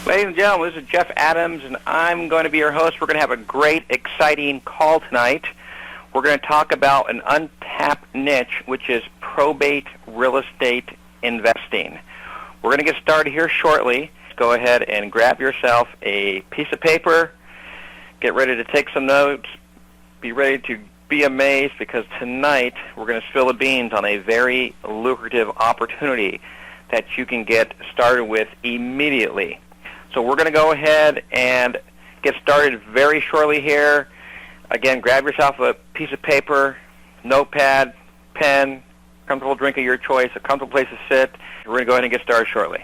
Ladies and gentlemen, this is Jeff Adams, and I'm going to be your host. We're going to have a great, exciting call tonight. We're going to talk about an untapped niche, which is probate real estate investing. We're going to get started here shortly. Go ahead and grab yourself a piece of paper. Get ready to take some notes. Be ready to be amazed, because tonight we're going to spill the beans on a very lucrative opportunity that you can get started with immediately. So we're going to go ahead and get started very shortly here. Again, grab yourself a piece of paper, notepad, pen, comfortable drink of your choice, a comfortable place to sit. We're going to go ahead and get started shortly.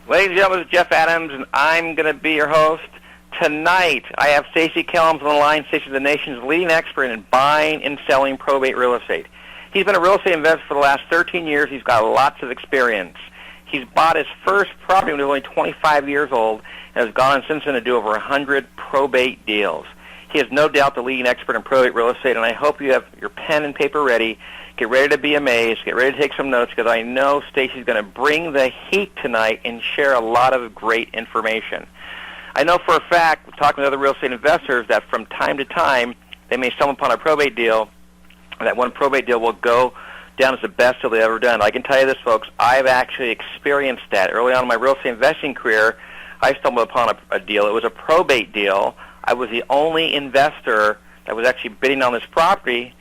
Ladies and gentlemen, this is Jeff Adams, and I'm going to be your host. Tonight, I have Stacy on the line. Stacy is the nation's leading expert in buying and selling probate real estate. He's been a real estate investor for the last 13 years. He's got lots of experience. He's bought his first property when he was only 25 years old and has gone on since then to do over 100 probate deals. He is no doubt the leading expert in probate real estate, and I hope you have your pen and paper ready. Get ready to be amazed. Get ready to take some notes, because I know Stacy's going to bring the heat tonight and share a lot of great information. I know for a fact, talking with other real estate investors, that from time to time they may stumble upon a probate deal, and that one probate deal will go down as the best deal they've ever done. I can tell you this, folks, I've actually experienced that. Early on in my real estate investing career, I stumbled upon a deal. It was a probate deal. I was the only investor that was actually bidding on this property,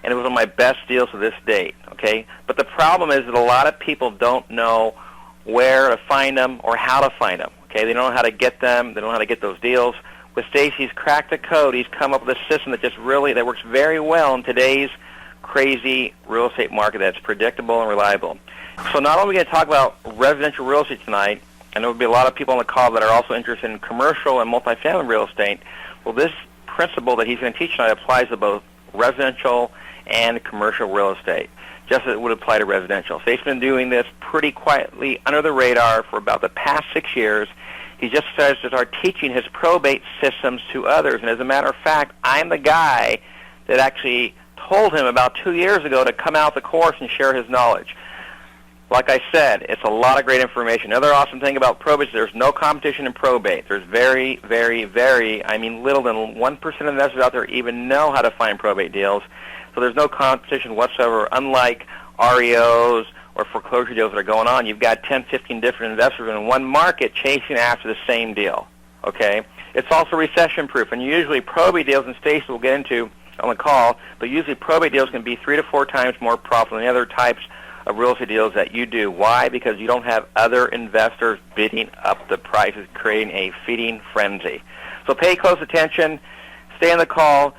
and it was one of my best deals to this date, okay? But the problem is that a lot of people don't know where to find them or how to find them, okay? They don't know how to get them. They don't know how to get those deals. With Stacy, he's cracked the code. He's come up with a system that that works very well in today's crazy real estate market that's predictable and reliable. So not only are we going to talk about residential real estate tonight, and there will be a lot of people on the call that are also interested in commercial and multifamily real estate. Well, this principle that he's going to teach tonight applies to both residential and commercial real estate, just as it would apply to residential. Stacy's been doing this pretty quietly under the radar for about the past 6 years. He just started to start teaching his probate systems to others, and as a matter of fact, I'm the guy that actually told him about 2 years ago to come out the course and share his knowledge. Like I said, it's a lot of great information. Another awesome thing about probate is there's no competition in probate. There's very, little than 1% of investors out there even know how to find probate deals. So there's no competition whatsoever, unlike REOs or foreclosure deals that are going on. You've got 10, 15 different investors in one market chasing after the same deal, okay? It's also recession-proof, and usually probate deals, and Stacy will get into on the call, but usually probate deals can be 3 to 4 times more profitable than the other types of real estate deals that you do. Why? Because you don't have other investors bidding up the prices, creating a feeding frenzy. So pay close attention, stay on the call,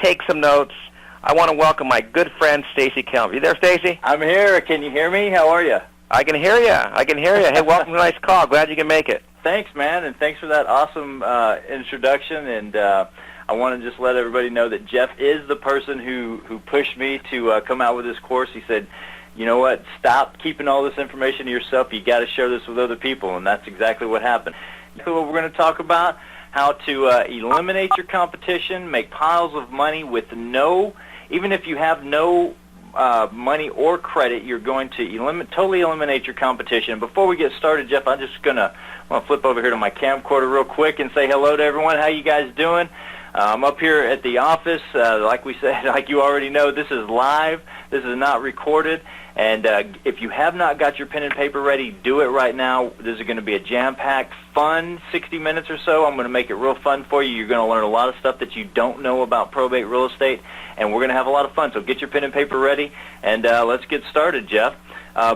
take some notes. I want to welcome my good friend, Stacy Kelm. You there, Stacy? I'm here. Can you hear me? How are you? I can hear you. Hey, welcome to a nice call. Glad you can make it. Thanks, man, and thanks for that awesome introduction. And I want to just let everybody know that Jeff is the person who pushed me to come out with this course. He said, you know what, stop keeping all this information to yourself. You got to share this with other people, and that's exactly what happened. So what we're going to talk about, how to eliminate your competition, make piles of money with even if you have no money or credit, you're going to totally eliminate your competition. Before we get started, Jeff, I'm just going to flip over here to my camcorder real quick and say hello to everyone. How you guys doing? I'm up here at the office. Like we said, like you already know, this is live. This is not recorded. And if you have not got your pen and paper ready, do it right now. This is going to be a jam-packed, fun 60 minutes or so. I'm going to make it real fun for you. You're going to learn a lot of stuff that you don't know about probate real estate, and we're going to have a lot of fun. So get your pen and paper ready, and let's get started, Jeff.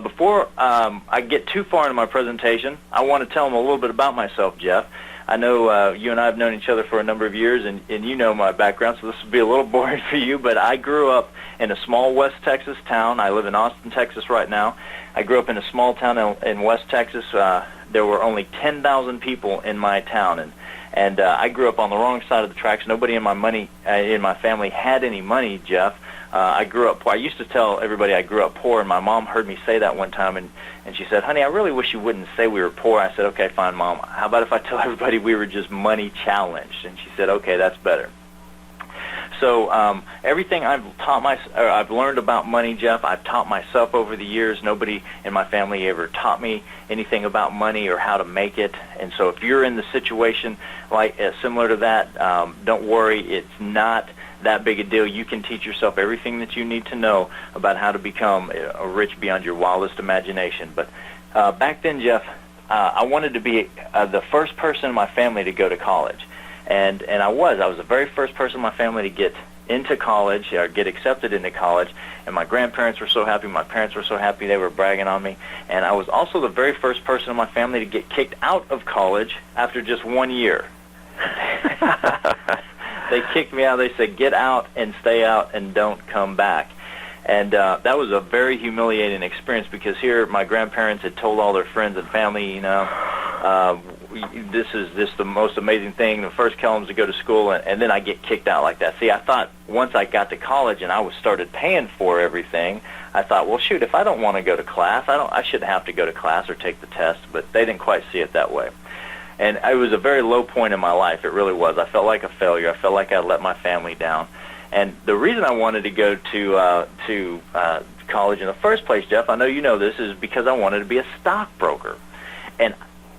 Before I get too far into my presentation, I want to tell them a little bit about myself, Jeff. I know you and I have known each other for a number of years, and you know my background, so this will be a little boring for you, but I grew up in a small West Texas town. I live in Austin, Texas right now. I grew up in a small town in West Texas. There were only 10,000 people in my town, and I grew up on the wrong side of the tracks. Nobody in my family had any money, Jeff. I grew up poor. I used to tell everybody I grew up poor, and my mom heard me say that one time, and she said, "Honey, I really wish you wouldn't say we were poor." I said, "Okay, fine, Mom. How about if I tell everybody we were just money challenged?" And she said, "Okay, that's better." So everything I've learned about money, Jeff, I've taught myself over the years. Nobody in my family ever taught me anything about money or how to make it. And so if you're in the situation like similar to that, don't worry. It's not that big a deal. You can teach yourself everything that you need to know about how to become rich beyond your wildest imagination. But back then, Jeff, I wanted to be the first person in my family to go to college. And I was the very first person in my family to get into college or get accepted into college. And my grandparents were so happy. My parents were so happy. They were bragging on me. And I was also the very first person in my family to get kicked out of college after just 1 year. They kicked me out. They said, "Get out and stay out and don't come back." And that was a very humiliating experience because here my grandparents had told all their friends and family, this is the most amazing thing, the first Kellums to go to school, and then I get kicked out like that. See, I thought once I got to college and I started paying for everything, I thought, well, shoot, if I don't want to go to class, I shouldn't have to go to class or take the test, but they didn't quite see it that way. And it was a very low point in my life. It really was. I felt like a failure. I felt like I let my family down. And the reason I wanted to go to college in the first place, Jeff, I know you know this, is because I wanted to be a stockbroker. And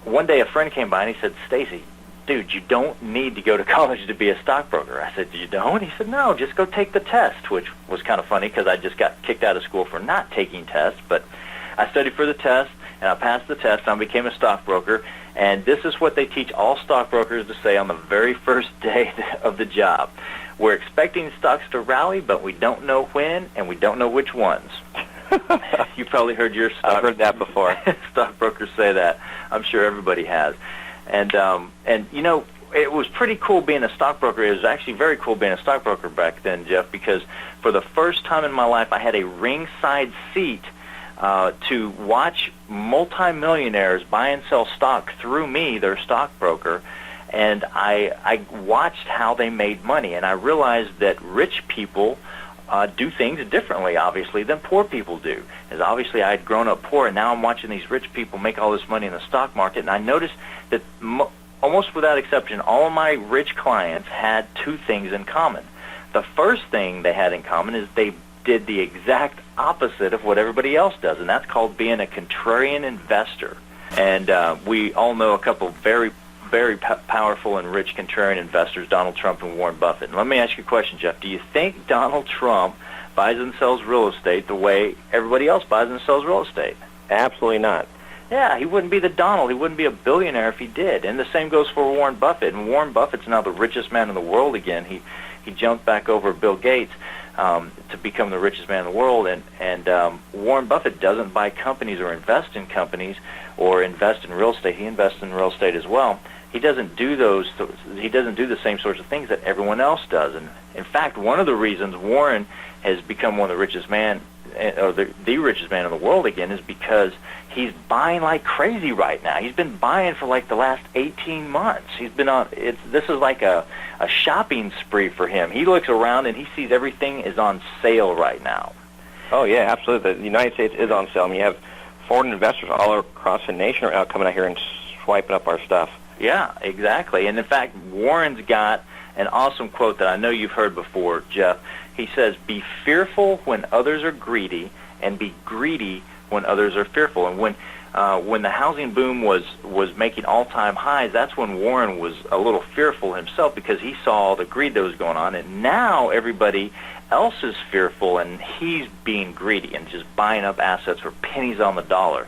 one day a friend came by and he said, "Stacy, dude, you don't need to go to college to be a stockbroker." I said, "You don't?" He said, "No, just go take the test," which was kind of funny because I just got kicked out of school for not taking tests. But I studied for the test, and I passed the test, and I became a stockbroker. And this is what they teach all stockbrokers to say on the very first day of the job. We're expecting stocks to rally, but we don't know when, and we don't know which ones. You probably heard your I've heard that before. Stockbrokers say that. I'm sure everybody has. And you know, it was pretty cool being a stockbroker. It was actually very cool being a stockbroker back then, Jeff, because for the first time in my life, I had a ringside seat to watch multimillionaires buy and sell stock through me, their stockbroker, and I watched how they made money, and I realized that rich people do things differently, obviously, than poor people do. As obviously I had grown up poor, and now I'm watching these rich people make all this money in the stock market, and I noticed that almost without exception, all of my rich clients had two things in common. The first thing they had in common is they did the exact opposite of what everybody else does, and that's called being a contrarian investor. And we all know a couple very, very powerful and rich contrarian investors, Donald Trump and Warren Buffett. And let me ask you a question, Jeff. Do you think Donald Trump buys and sells real estate the way everybody else buys and sells real estate? Absolutely not. Yeah, he wouldn't be the Donald. He wouldn't be a billionaire if he did. And the same goes for Warren Buffett. And Warren Buffett's now the richest man in the world again. He jumped back over Bill Gates to become the richest man in the world. And Warren Buffett doesn't buy companies or invest in companies or invest in real estate. He invests in real estate as well. He doesn't do those. He doesn't do the same sorts of things that everyone else does. And in fact, one of the reasons Warren has become one of the richest man, or the richest man in the world again, is because he's buying like crazy right now. He's been buying for like the last 18 months. He's been on. This is like a shopping spree for him. He looks around and he sees everything is on sale right now. Oh yeah, absolutely. The United States is on sale. I mean, you have foreign investors all across the nation right now coming out here and swiping up our stuff. Yeah, exactly. And in fact, Warren's got an awesome quote that I know you've heard before, Jeff. He says, "Be fearful when others are greedy, and be greedy when others are fearful." And when the housing boom was making all-time highs, that's when Warren was a little fearful himself because he saw all the greed that was going on. And now everybody else is fearful, and he's being greedy and just buying up assets for pennies on the dollar.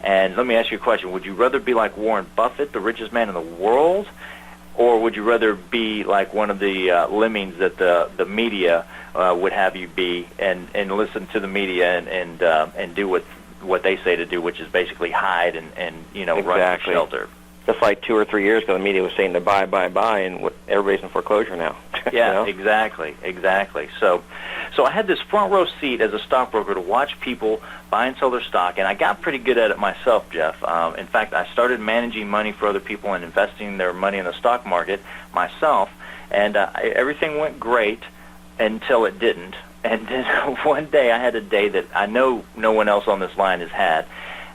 And let me ask you a question. Would you rather be like Warren Buffett, the richest man in the world, or would you rather be like one of the lemmings that the media would have you be and listen to the media and do what they say to do, which is basically hide and run for shelter? Just like 2 or 3 years ago, the media was saying to buy, and everybody's in foreclosure now. Yeah, exactly. So I had this front row seat as a stockbroker to watch people buy and sell their stock, and I got pretty good at it myself, Jeff. In fact, I started managing money for other people and investing their money in the stock market myself, and everything went great until it didn't. And then one day I had a day that I know no one else on this line has had.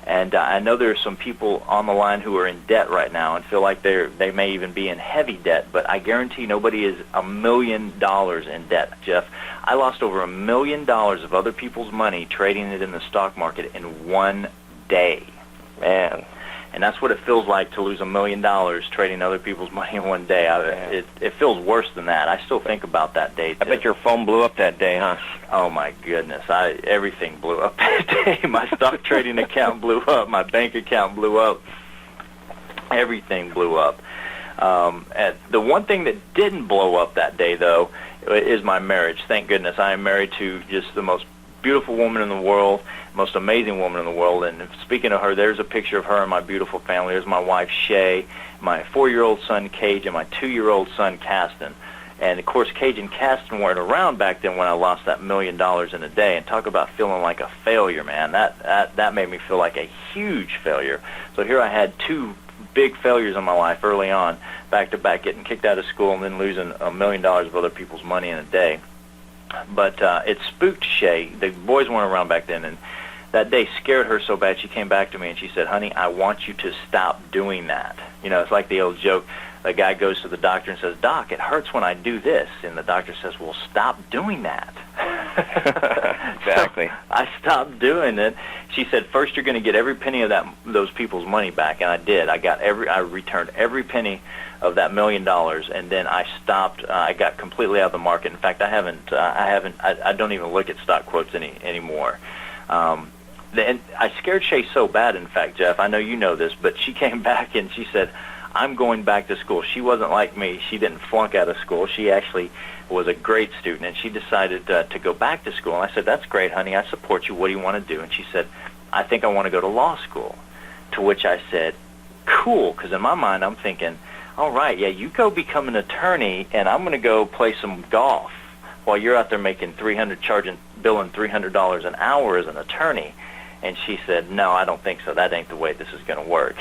And I know there are some people on the line who are in debt right now and feel like they may even be in heavy debt, but I guarantee nobody is $1 million in debt, Jeff. I lost over $1 million of other people's money trading it in the stock market in one day. Man. And that's what it feels like to lose $1 million trading other people's money in one day. It feels worse than that. I still think about that day, too. I bet your phone blew up that day, huh? Oh, my goodness. Everything blew up that day. My stock trading account blew up. My bank account blew up. Everything blew up. And the one thing that didn't blow up that day, though, is my marriage. Thank goodness. I am married to just the most beautiful woman in the world, most amazing woman in the world. And speaking of her, there's a picture of her and my beautiful family. There's my wife, Shea, my 4-year-old son, Cage, and my 2-year-old son, Caston. And, of course, Cage and Caston weren't around back then when I lost that $1 million in a day. And talk about feeling like a failure, man. That made me feel like a huge failure. So here I had 2 big failures in my life early on, back-to-back, getting kicked out of school and then losing $1 million of other people's money in a day. But it spooked Shea. The boys weren't around back then, and that day scared her so bad she came back to me and she said, "Honey, I want you to stop doing that." You know, it's like the old joke. A guy goes to the doctor and says, "Doc, it hurts when I do this." And the doctor says, "Well, stop doing that." Exactly. So I stopped doing it. She said, "First, you're going to get every penny of those people's money back," and I did. I returned every penny of that $1 million, and then I stopped. I got completely out of the market. In fact, I don't even look at stock quotes anymore. And I scared Shea so bad, in fact, Jeff, I know you know this, but she came back and she said, "I'm going back to school." She wasn't like me. She didn't flunk out of school. She actually was a great student, and she decided to go back to school. And I said, "That's great, honey. I support you. What do you want to do?" And she said, "I think I want to go to law school." To which I said, "Cool," because in my mind I'm thinking, all right, yeah, you go become an attorney, and I'm going to go play some golf while you're out there making billing $300 an hour as an attorney. And she said, "No, I don't think so. That ain't the way this is going to work."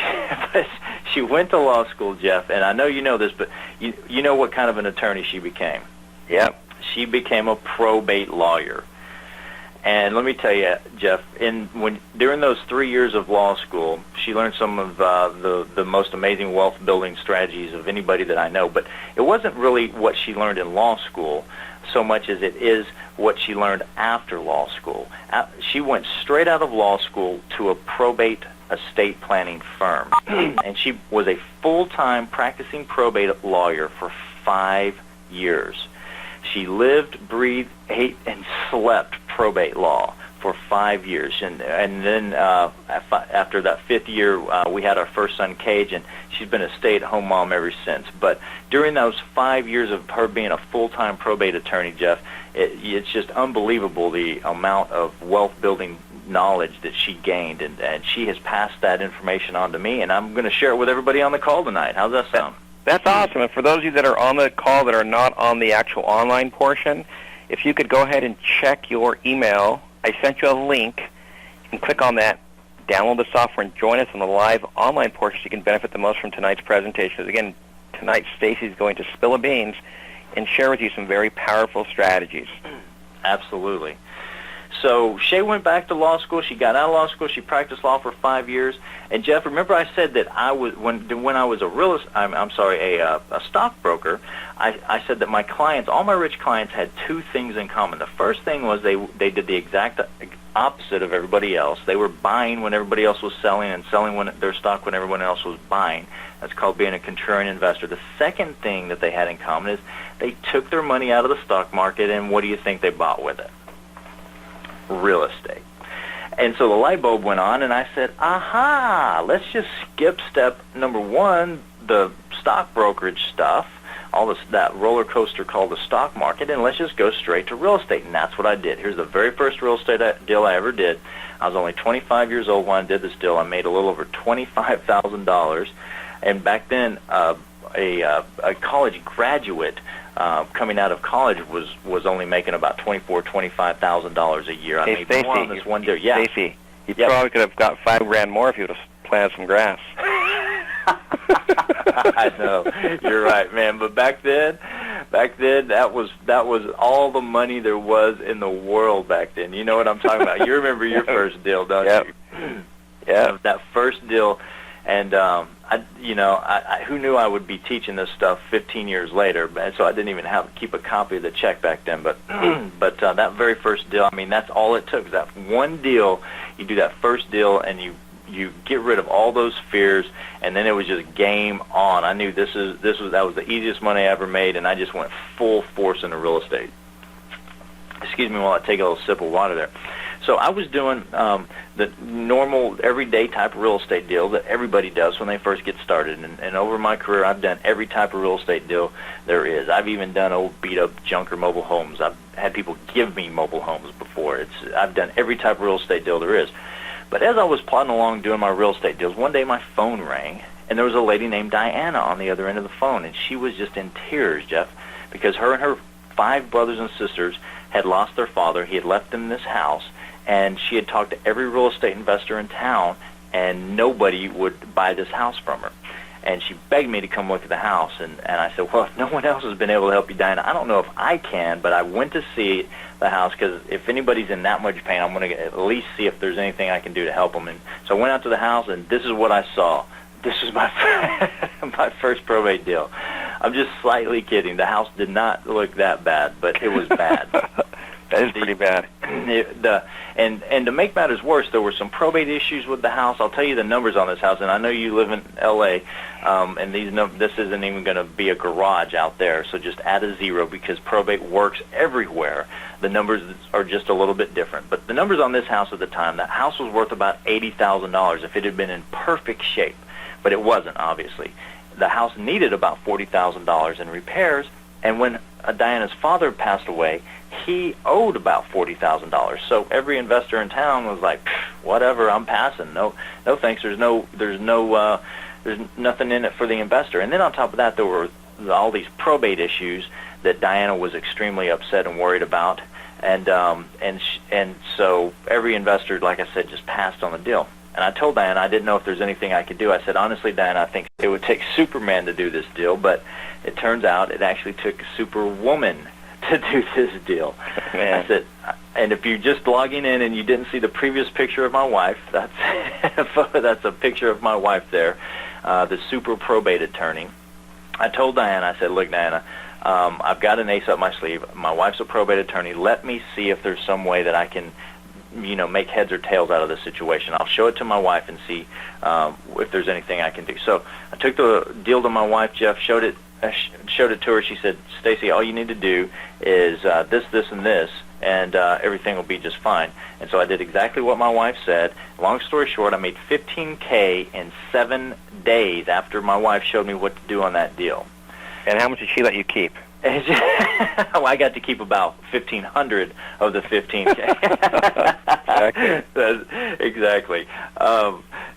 But she went to law school, Jeff, and I know you know this, but you know what kind of an attorney she became? Yep. She became a probate lawyer. And let me tell you, Jeff, during those 3 years of law school, she learned some of the most amazing wealth building strategies of anybody that I know. But it wasn't really what she learned in law school so much as it is what she learned after law school. She went straight out of law school to a probate estate planning firm, and she was a full-time practicing probate lawyer for 5 years. She lived, breathed, ate, and slept probate law for 5 years. And then after that 5th year, we had our first son, Cage, and she's been a stay-at-home mom ever since. But during those 5 years of her being a full-time probate attorney, Jeff, it's just unbelievable the amount of wealth-building knowledge that she gained. And she has passed that information on to me, and I'm going to share it with everybody on the call tonight. How's that sound? That's awesome. And for those of you that are on the call that are not on the actual online portion, if you could go ahead and check your email, I sent you a link. You can click on that, download the software, and join us on the live online portion so you can benefit the most from tonight's presentation. Again, tonight Stacy is going to spill the beans and share with you some very powerful strategies. Absolutely. So Shea went back to law school. She got out of law school. She practiced law for 5 years. And Jeff, remember I said that I was when I was a stockbroker. I said that my clients, all my rich clients, had 2 things in common. The first thing was they did the exact opposite of everybody else. They were buying when everybody else was selling, and selling their stock when everyone else was buying. That's called being a contrarian investor. The second thing that they had in common is they took their money out of the stock market, and what do you think they bought with it? Real estate. And so the light bulb went on, and I said, aha, let's just skip step number 1, the stock brokerage stuff, that roller coaster called the stock market, and let's just go straight to real estate. And that's what I did. Here's the very first real estate deal I ever did. I was only 25 years old when I did this deal. I made a little over $25,000. And back then, a college graduate coming out of college was only making about $25,000 a year. I Hey, made Stacy, more on this one deal. Yeah. Stacy, you probably could have got $5,000 more if you would have planted some grass. I know, you're right, man. But back then, that was all the money there was in the world back then. You know what I'm talking about? You remember your first deal, don't you? Yeah. That first deal, and I who knew I would be teaching this stuff 15 years later? And so I didn't even keep a copy of the check back then. But that very first deal, I mean, that's all it took. That one deal, you do that first deal, and you get rid of all those fears, and then it was just game on. I knew that was the easiest money I ever made, and I just went full force into real estate. Excuse me while I take a little sip of water there. So I was doing the normal, everyday type of real estate deal that everybody does when they first get started. And over my career, I've done every type of real estate deal there is. I've even done old beat-up junker mobile homes. I've had people give me mobile homes before. I've done every type of real estate deal there is. But as I was plodding along doing my real estate deals, one day my phone rang, and there was a lady named Diana on the other end of the phone, and she was just in tears, Jeff, because her and her 5 brothers and sisters had lost their father. He had left them this house, and she had talked to every real estate investor in town, and nobody would buy this house from her. And she begged me to come look at the house, and I said, well, if no one else has been able to help you, Diana, I don't know if I can, but I went to see the house because if anybody's in that much pain, I'm going to at least see if there's anything I can do to help them. And so I went out to the house, and this is what I saw. This was my my first probate deal. I'm just slightly kidding. The house did not look that bad, but it was bad. That is pretty bad. And to make matters worse, there were some probate issues with the house. I'll tell you the numbers on this house, and I know you live in L.A., and this isn't even going to be a garage out there, so just add a 0 because probate works everywhere. The numbers are just a little bit different. But the numbers on this house at the time, that house was worth about $80,000 if it had been in perfect shape, but it wasn't, obviously. The house needed about $40,000 in repairs, and when Diana's father passed away, he owed about $40,000. So every investor in town was like, whatever, I'm passing. No thanks. There's nothing in it for the investor. And then on top of that, there were all these probate issues that Diana was extremely upset and worried about. And so every investor, like I said, just passed on the deal. And I told Diana I didn't know if there's anything I could do. I said, honestly, Diana, I think it would take Superman to do this deal, but it turns out it actually took Superwoman to do this deal. Man. I said, and if you're just logging in and you didn't see the previous picture of my wife, that's a picture of my wife there, the super probate attorney. I told Diana, I said, look, Diana, I've got an ace up my sleeve. My wife's a probate attorney. Let me see if there's some way that I can make heads or tails out of this situation. I'll show it to my wife and see if there's anything I can do. So I took the deal to my wife, Jeff, showed it to her. She said, Stacy, all you need to do is this, and this, and everything will be just fine. And so I did exactly what my wife said. Long story short, I made $15K in 7 days after my wife showed me what to do on that deal. And how much did she let you keep? Well, I got to keep about 1,500 of the 15K. Exactly.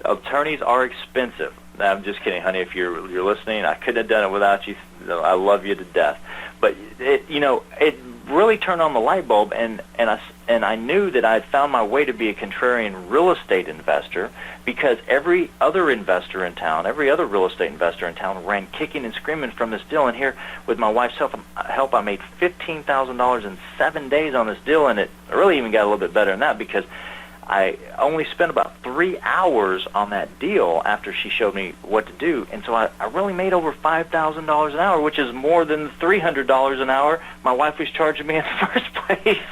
Attorneys are expensive. I'm just kidding, honey. If you're listening, I couldn't have done it without you. I love you to death. But it really turned on the light bulb, and I knew that I had found my way to be a contrarian real estate investor because every other investor in town, every other real estate investor in town ran kicking and screaming from this deal. And here, with my wife's help, I made $15,000 in 7 days on this deal, and it really even got a little bit better than that because I only spent about 3 hours on that deal after she showed me what to do, and so I really made over $5,000 an hour, which is more than $300 an hour my wife was charging me in the first place.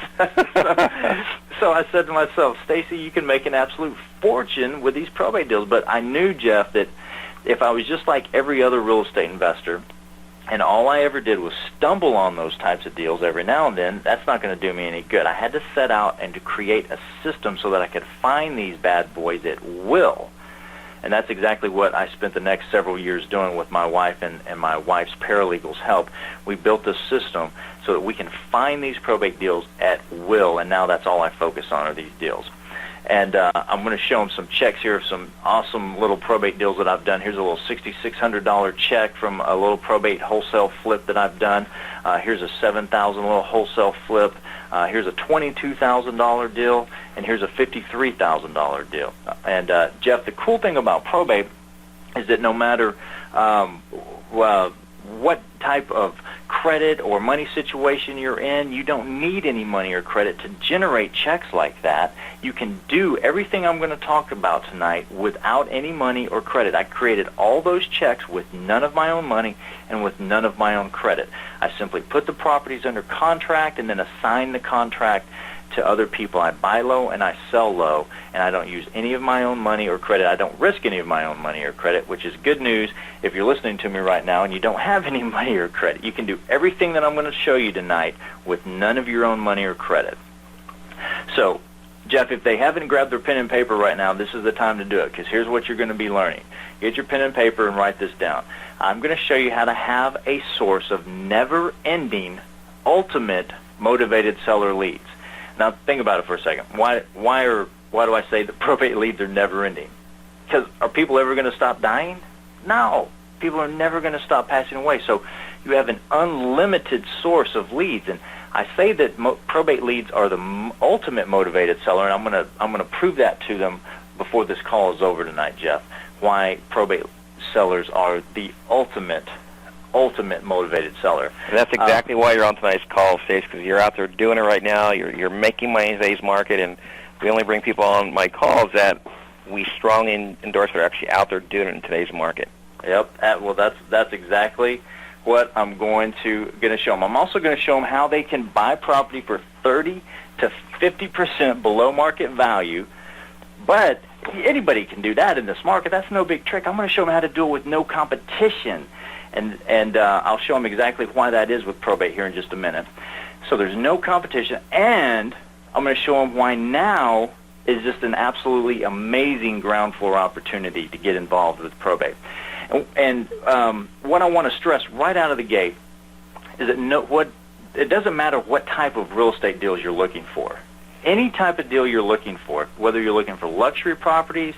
So I said to myself, Stacy, you can make an absolute fortune with these probate deals. But I knew, Jeff, that if I was just like every other real estate investor, and all I ever did was stumble on those types of deals every now and then, that's not going to do me any good. I had to set out and to create a system so that I could find these bad boys at will. And that's exactly what I spent the next several years doing with my wife and my wife's paralegal's help. We built this system so that we can find these probate deals at will, and now that's all I focus on are these deals. And I'm going to show them some checks here of some awesome little probate deals that I've done. Here's a little $6,600 check from a little probate wholesale flip that I've done. Here's a $7,000 little wholesale flip. Here's a $22,000 deal, and here's a $53,000 deal. And Jeff, the cool thing about probate is that no matter what type of credit or money situation you're in, you don't need any money or credit to generate checks like that. You can do everything I'm going to talk about tonight without any money or credit. I created all those checks with none of my own money and with none of my own credit. I simply put the properties under contract and then assign the contract to other people. I buy low and I sell low, and I don't use any of my own money or credit. I don't risk any of my own money or credit, which is good news if you're listening to me right now and you don't have any money or credit. You can do everything that I'm going to show you tonight with none of your own money or credit. So, Jeff, if they haven't grabbed their pen and paper right now, this is the time to do it, because here's what you're going to be learning. Get your pen and paper and write this down. I'm going to show you how to have a source of never-ending, ultimate motivated seller leads. Now, think about it for a second. Why do I say that probate leads are never-ending? Because are people ever going to stop dying? No. People are never going to stop passing away. So you have an unlimited source of leads. And I say that probate leads are the ultimate motivated seller, and I'm gonna prove that to them before this call is over tonight, Jeff. Why probate sellers are the ultimate motivated seller. And that's exactly why you're on tonight's call, Stacy, because you're out there doing it right now. You're making money in today's market, and we only bring people on my calls that we strongly endorse that are actually out there doing it in today's market. Yep. Well, that's exactly what I'm going to show them. I'm also going to show them how they can buy property for 30 to 50% below market value, but anybody can do that in this market. That's no big trick. I'm going to show them how to do it with no competition. And I'll show them exactly why that is with probate here in just a minute. So there's no competition, and I'm going to show them why now is just an absolutely amazing ground floor opportunity to get involved with probate. And what I want to stress right out of the gate is that it doesn't matter what type of real estate deals you're looking for. Any type of deal you're looking for, whether you're looking for luxury properties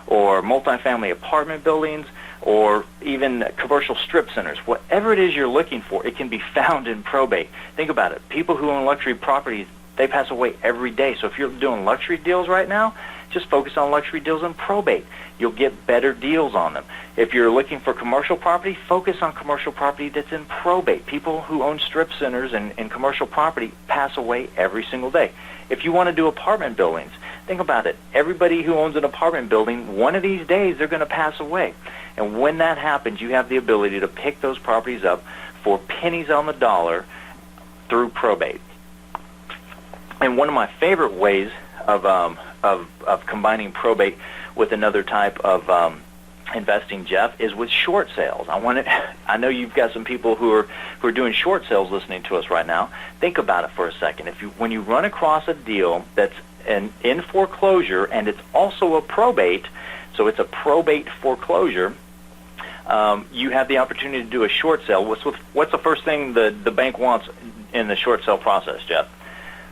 or multifamily apartment buildings, or even commercial strip centers, whatever it is you're looking for, it can be found in probate. Think about it. People who own luxury properties, they pass away every day. So if you're doing luxury deals right now, just focus on luxury deals in probate. You'll get better deals on them. If you're looking for commercial property, focus on commercial property that's in probate. People who own strip centers and commercial property pass away every single day. If you want to do apartment buildings, think about it. Everybody who owns an apartment building, one of these days they're going to pass away. And when that happens, you have the ability to pick those properties up for pennies on the dollar through probate. And one of my favorite ways of combining probate with another type of investing, Jeff, is with short sales. I know you've got some people who are doing short sales listening to us right now. Think about it for a second. When you run across a deal that's in foreclosure and it's also a probate, so it's a probate foreclosure, you have the opportunity to do a short sale. What's the first thing the bank wants in the short sale process, Jeff?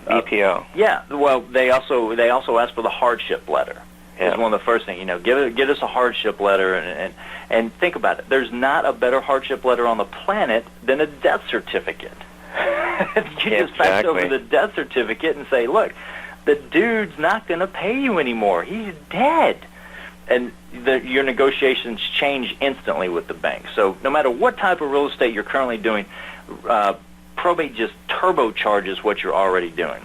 BPO. Yeah. Well, they also ask for the hardship letter. Yeah. It's one of the first things. Get us a hardship letter, and think about it. There's not a better hardship letter on the planet than a death certificate. You just fax over the death certificate and say, look, the dude's not going to pay you anymore. He's dead. And your negotiations change instantly with the bank. So no matter what type of real estate you're currently doing, probate just turbocharges what you're already doing.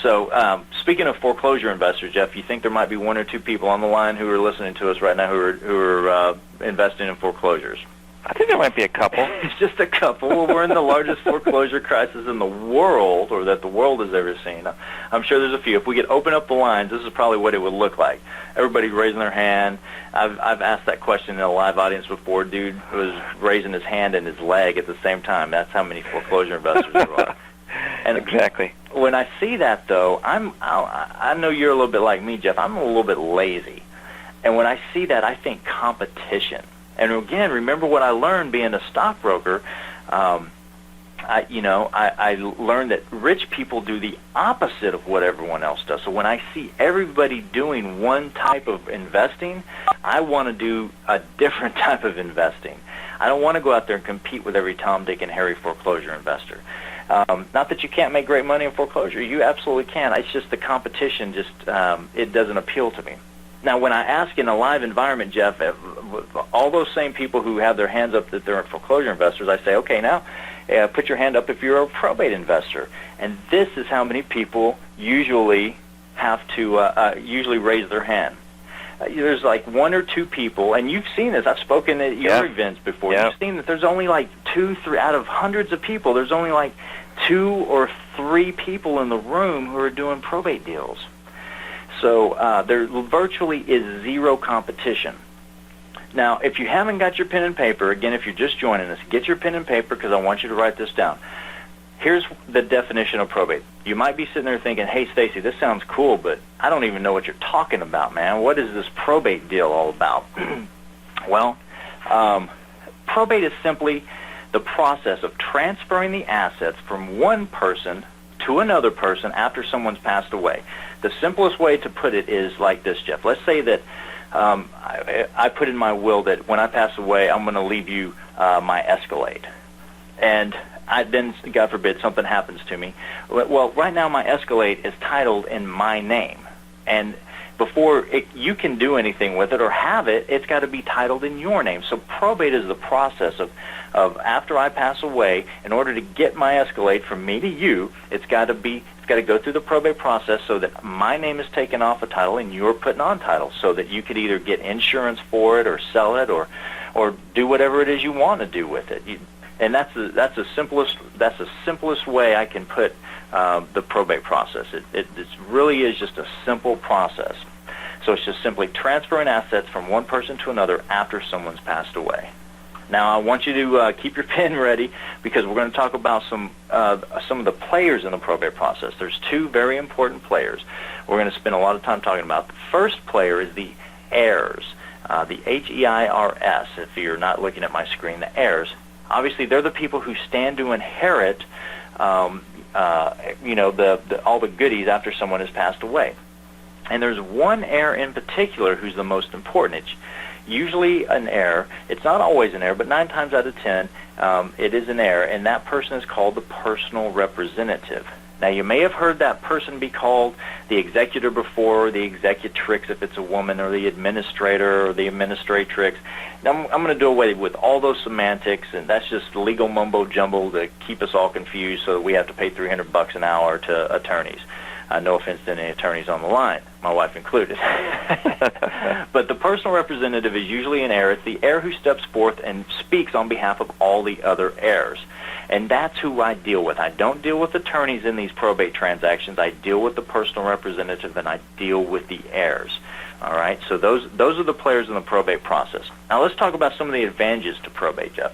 So speaking of foreclosure investors, Jeff, you think there might be one or two people on the line who are listening to us right now who are investing in foreclosures? I think there might be a couple. It's just a couple. Well, we're in the largest foreclosure crisis in the world, or that the world has ever seen. I'm sure there's a few. If we could open up the lines, this is probably what it would look like. Everybody raising their hand. I've asked that question in a live audience before. Dude was raising his hand and his leg at the same time. That's how many foreclosure investors there are. And exactly. When I see that, though, I know you're a little bit like me, Jeff. I'm a little bit lazy. And when I see that, I think competition. And again, remember what I learned being a stockbroker. I learned that rich people do the opposite of what everyone else does. So when I see everybody doing one type of investing, I want to do a different type of investing. I don't want to go out there and compete with every Tom, Dick, and Harry foreclosure investor. Not that you can't make great money in foreclosure. You absolutely can. It's just the competition it doesn't appeal to me. Now, when I ask in a live environment, Jeff, all those same people who have their hands up that they're foreclosure investors, I say, okay, now put your hand up if you're a probate investor. And this is how many people usually have to usually raise their hand. There's like one or two people, and you've seen this. I've spoken at your events before. You've seen that there's only like 2, 3 out of hundreds of people. There's only like 2 or 3 people in the room who are doing probate deals. So there virtually is zero competition. Now, if you haven't got your pen and paper, again, if you're just joining us, get your pen and paper because I want you to write this down. Here's the definition of probate. You might be sitting there thinking, hey, Stacy, this sounds cool, but I don't even know what you're talking about, man. What is this probate deal all about? Well, probate is simply the process of transferring the assets from one person to another person after someone's passed away. The simplest way to put it is like this, Jeff. Let's say that I put in my will that when I pass away, I'm going to leave you my Escalade. And then, God forbid, something happens to me. Well, right now my Escalade is titled in my name. And before you can do anything with it or have it, it's got to be titled in your name. So probate is the process of after I pass away, in order to get my Escalade from me to you, it's got to go through the probate process so that my name is taken off a title and you're putting on title, so that you could either get insurance for it or sell it or do whatever it is you want to do with it. And that's the simplest way I can put the probate process. It really is just a simple process. So it's just simply transferring assets from one person to another after someone's passed away. Now, I want you to keep your pen ready because we're going to talk about some of the players in the probate process. There's 2 very important players we're going to spend a lot of time talking about. The first player is the heirs, the H-E-I-R-S, if you're not looking at my screen, the heirs. Obviously, they're the people who stand to inherit all the goodies after someone has passed away. And there's one heir in particular who's the most important. It's usually an heir. It's not always an heir, but 9 times out of 10, it is an heir, and that person is called the personal representative. Now, you may have heard that person be called the executor before, or the executrix if it's a woman, or the administrator, or the administratrix. Now, I'm going to do away with all those semantics, and that's just legal mumbo-jumbo to keep us all confused so that we have to pay $300 an hour to attorneys. No offense to any attorneys on the line, my wife included. But the personal representative is usually an heir. It's the heir who steps forth and speaks on behalf of all the other heirs. And that's who I deal with. I don't deal with attorneys in these probate transactions. I deal with the personal representative, and I deal with the heirs. All right? So those are the players in the probate process. Now let's talk about some of the advantages to probate, Jeff.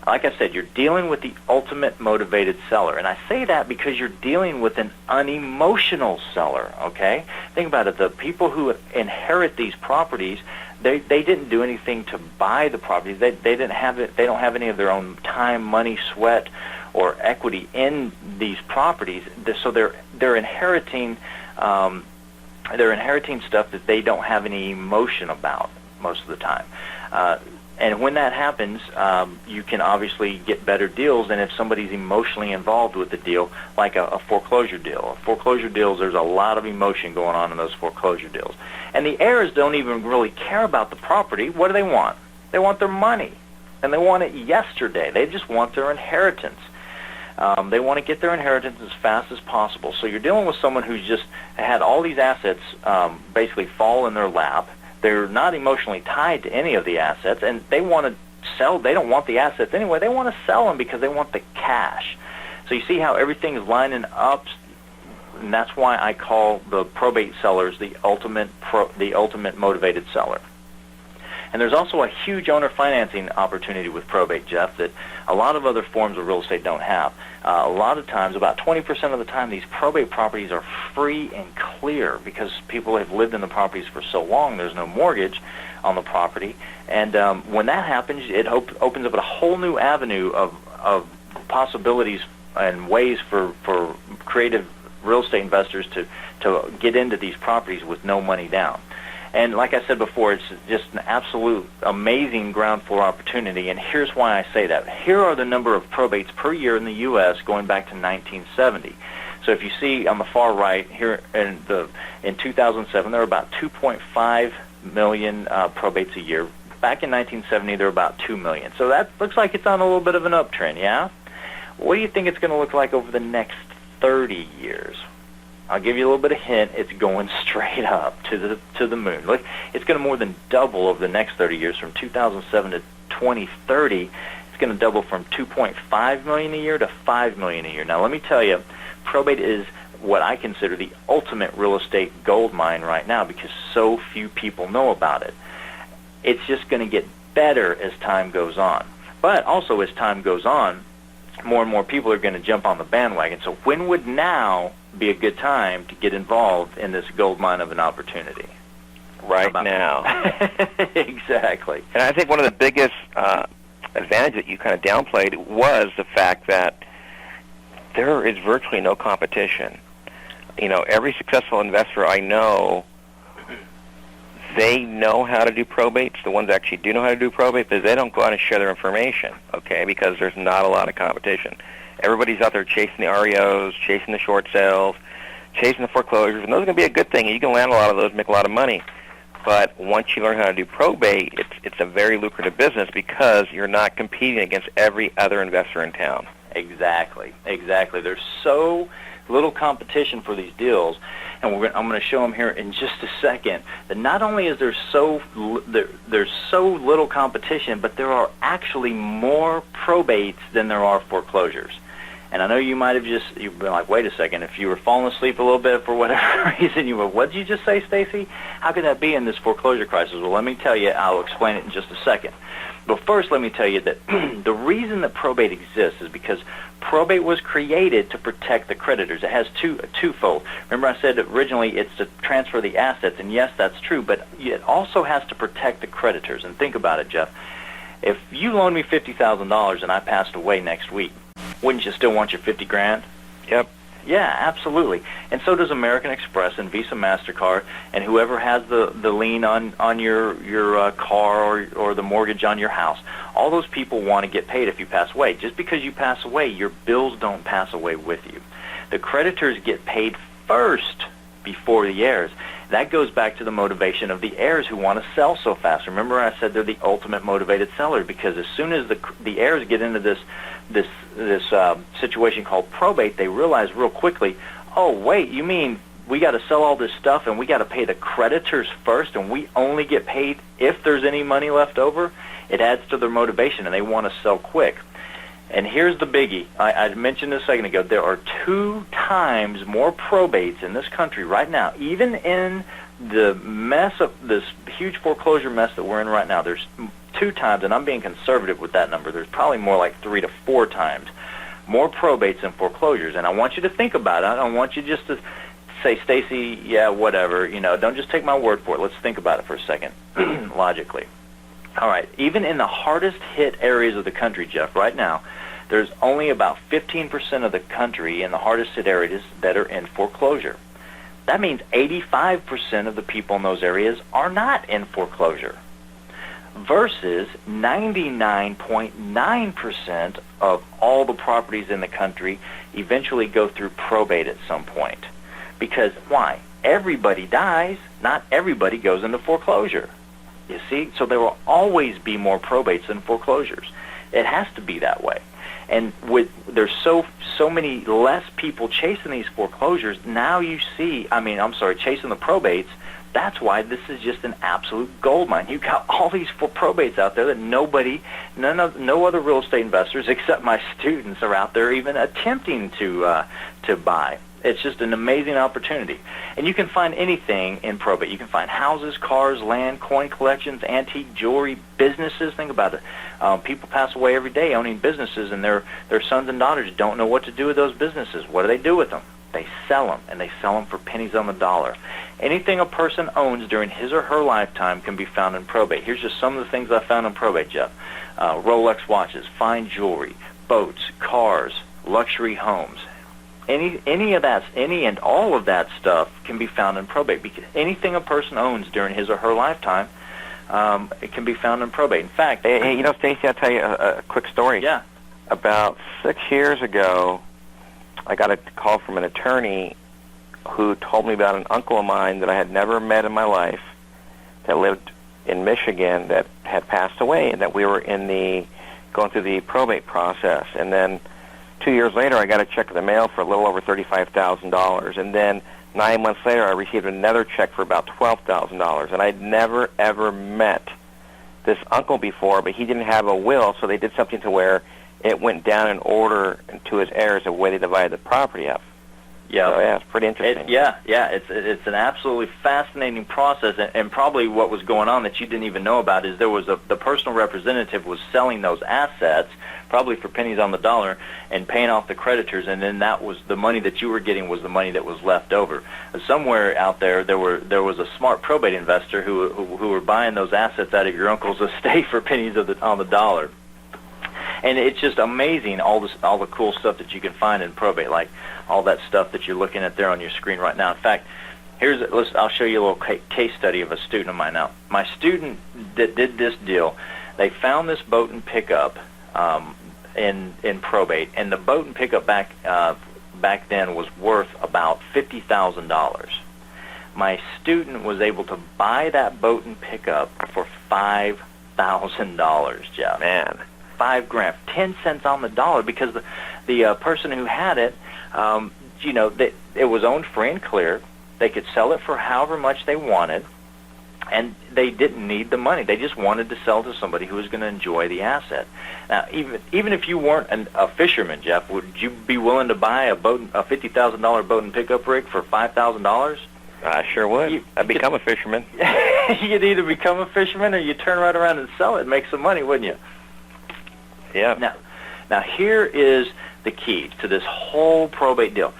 Like I said, you're dealing with the ultimate motivated seller. And I say that because you're dealing with an unemotional seller, okay? Think about it. The people who inherit these properties, they didn't do anything to buy the properties. They didn't have it. They don't have any of their own time, money, sweat, or equity in these properties. So they're inheriting stuff that they don't have any emotion about most of the time. And when that happens, you can obviously get better deals than if somebody's emotionally involved with the deal, like a foreclosure deal. Foreclosure deals, there's a lot of emotion going on in those foreclosure deals. And the heirs don't even really care about the property. What do they want? They want their money, and they want it yesterday. They just want their inheritance. They want to get their inheritance as fast as possible. So you're dealing with someone who's just had all these assets basically fall in their lap. They're not emotionally tied to any of the assets, and they want to sell. They don't want the assets anyway. They want to sell them because they want the cash. So you see how everything is lining up, and that's why I call the probate sellers the ultimate motivated seller. And there's also a huge owner financing opportunity with probate, Jeff, that a lot of other forms of real estate don't have. A lot of times, about 20% of the time, these probate properties are free and clear because people have lived in the properties for so long, there's no mortgage on the property. And when that happens, it opens up a whole new avenue of possibilities and ways for creative real estate investors to get into these properties with no money down. And like I said before, it's just an absolute amazing ground floor opportunity, and here's why I say that. Here are the number of probates per year in the U.S. going back to 1970. So if you see on the far right here in 2007, there were about 2.5 million probates a year. Back in 1970, there were about 2 million. So that looks like it's on a little bit of an uptrend, yeah? What do you think it's going to look like over the next 30 years? I'll give you a little bit of hint. It's going straight up to the moon. Look, it's going to more than double over the next 30 years. From 2007 to 2030, it's going to double from 2.5 million a year to 5 million a year. Now, let me tell you, probate is what I consider the ultimate real estate gold mine right now because so few people know about it. It's just going to get better as time goes on. But also as time goes on, more and more people are going to jump on the bandwagon. So when would now be a good time to get involved in this gold mine of an opportunity? Right now. Exactly. And I think one of the biggest advantages that you kind of downplayed was the fact that there is virtually no competition. You know, every successful investor I know, they know how to do probates. The ones that actually do know how to do probate, but they don't go out and share their information, okay, because there's not a lot of competition. Everybody's out there chasing the REOs, chasing the short sales, chasing the foreclosures, and those are going to be a good thing. You can land a lot of those, make a lot of money. But once you learn how to do probate, it's a very lucrative business because you're not competing against every other investor in town. Exactly. There's so little competition for these deals, and I'm going to show them here in just a second, that not only is there's so little competition, but there are actually more probates than there are foreclosures. And I know you might have you've been like, wait a second, if you were falling asleep a little bit for whatever reason, you went, what did you just say, Stacy? How could that be in this foreclosure crisis? Well, let me tell you, I'll explain it in just a second. But first, let me tell you that the reason that probate exists is because probate was created to protect the creditors. It has twofold. Remember I said originally it's to transfer the assets, and yes, that's true, but it also has to protect the creditors. And think about it, Jeff. If you loaned me $50,000 and I passed away next week, wouldn't you still want your 50 grand? Yep. Yeah, absolutely. And so does American Express and Visa, MasterCard, and whoever has the lien on your car or the mortgage on your house. All those people want to get paid if you pass away. Just because you pass away, your bills don't pass away with you. The creditors get paid first before the heirs. That goes back to the motivation of the heirs who want to sell so fast. Remember I said they're the ultimate motivated seller because as soon as the heirs get into this situation called probate, they realize real quickly, oh, wait, you mean we got to sell all this stuff and we got to pay the creditors first and we only get paid if there's any money left over? It adds to their motivation and they want to sell quick. And here's the biggie. I mentioned this a second ago. There are 2 times more probates in this country right now, even in the mess of this huge foreclosure mess that we're in right now. There's 2 times, and I'm being conservative with that number. There's probably more like 3 to 4 times more probates than foreclosures. And I want you to think about it. I don't want you just to say, Stacy, yeah, whatever. You know, don't just take my word for it. Let's think about it for a second, logically. All right, even in the hardest hit areas of the country, Jeff, right now, there's only about 15% of the country in the hardest hit areas that are in foreclosure. That means 85% of the people in those areas are not in foreclosure versus 99.9% of all the properties in the country eventually go through probate at some point. Because why? Everybody dies, not everybody goes into foreclosure. You see? So there will always be more probates than foreclosures. It has to be that way. And there's so many less people chasing these foreclosures, now you see, chasing the probates, that's why this is just an absolute gold mine. You've got all these probates out there that no other real estate investors except my students are out there even attempting to buy. It's just an amazing opportunity. And you can find anything in probate. You can find houses, cars, land, coin collections, antique jewelry, businesses. Think about it. People pass away every day owning businesses, and their sons and daughters don't know what to do with those businesses. What do they do with them? They sell them, and they sell them for pennies on the dollar. Anything a person owns during his or her lifetime can be found in probate. Here's just some of the things I found in probate, Jeff. Rolex watches, fine jewelry, boats, cars, luxury homes. Any and all of that stuff can be found in probate, because anything a person owns during his or her lifetime, it can be found in probate. In fact, hey, Stacy, I'll tell you a quick story. Yeah. About 6 years ago, I got a call from an attorney who told me about an uncle of mine that I had never met in my life that lived in Michigan that had passed away, and that we were going through the probate process. And then 2 years later, I got a check in the mail for a little over $35,000. And then 9 months later, I received another check for about $12,000. And I'd never, ever met this uncle before, but he didn't have a will, so they did something to where it went down in order to his heirs of the way they divided the property up. Yeah, so, yeah, it's pretty interesting. It's an absolutely fascinating process, and probably what was going on that you didn't even know about is there was the personal representative was selling those assets, probably for pennies on the dollar, and paying off the creditors, and then that was the money that you were getting was the money that was left over. Somewhere out there, there was a smart probate investor who were buying those assets out of your uncle's estate for pennies on the dollar. And it's just amazing all the cool stuff that you can find in probate, like all that stuff that you're looking at there on your screen right now. In fact, I'll show you a little case study of a student of mine. Now, my student that did this deal, they found this boat and pickup in probate, and the boat and pickup back then was worth about $50,000. My student was able to buy that boat and pickup for $5,000, Jeff. Man. $5,000, 10 cents on the dollar, because the person who had it, it was owned free and clear. They could sell it for however much they wanted, and they didn't need the money. They just wanted to sell to somebody who was going to enjoy the asset. Now, even if you weren't a fisherman, Jeff, would you be willing to buy a $50,000 boat and pickup rig for $5,000? I sure would. I'd become a fisherman. You'd either become a fisherman or you turn right around and sell it and make some money, wouldn't you? Yeah. Now here is the key to this whole probate deal.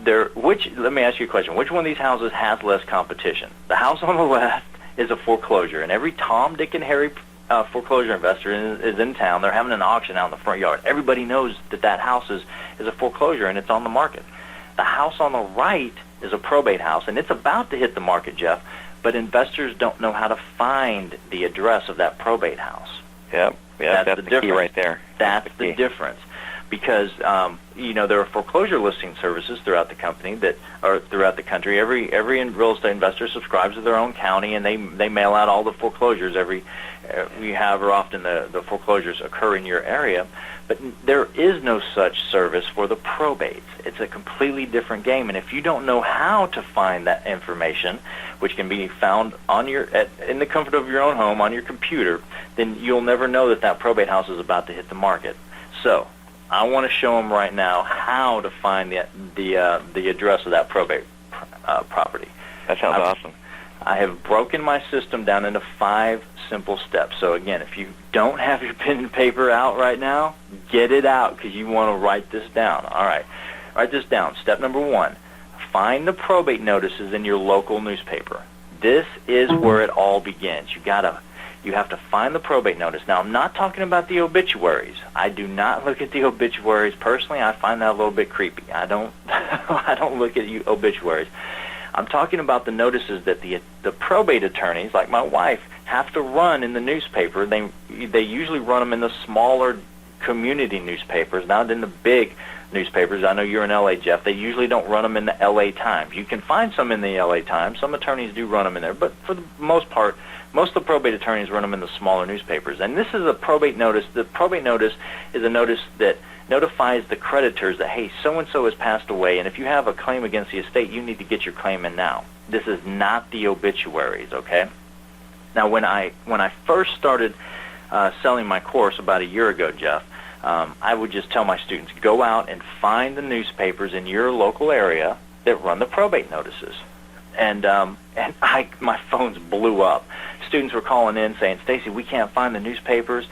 Let me ask you a question. Which one of these houses has less competition? The house on the left is a foreclosure, and every Tom, Dick, and Harry foreclosure investor is in town. They're having an auction out in the front yard. Everybody knows that house is a foreclosure, and it's on the market. The house on the right is a probate house, and it's about to hit the market, Jeff, but investors don't know how to find the address of that probate house. Yep. Yeah, that's the key right there. That's the difference, because there are foreclosure listing services throughout the company throughout the country. Every real estate investor subscribes to their own county, and they mail out all the foreclosures however often the foreclosures occur in your area. But there is no such service for the probates. It's a completely different game, and if you don't know how to find that information, which can be found in the comfort of your own home on your computer, then you'll never know that probate house is about to hit the market. So I want to show them right now how to find the address of that probate property. That sounds awesome. I have broken my system down into 5 simple steps. So again, if you don't have your pen and paper out right now, get it out, because you want to write this down. All right, write this down. Step number 1, find the probate notices in your local newspaper. This is where it all begins. You have to find the probate notice. Now, I'm not talking about the obituaries. I do not look at the obituaries personally. I find that a little bit creepy. I don't look at obituaries. I'm talking about the notices that the probate attorneys, like my wife, have to run in the newspaper. They usually run them in the smaller community newspapers, not in the big newspapers. I know you're in L.A., Jeff. They usually don't run them in the L.A. Times. You can find some in the L.A. Times. Some attorneys do run them in there, but for the most part, most of the probate attorneys run them in the smaller newspapers. And this is a probate notice. The probate notice is a notice that notifies the creditors that, hey, so-and-so has passed away, and if you have a claim against the estate, you need to get your claim in now. This is not the obituaries, okay? Now, when I first started selling my course about a year ago, Jeff, I would just tell my students, go out and find the newspapers in your local area that run the probate notices. And my phones blew up. Students were calling in saying, Stacy, we can't find the newspapers,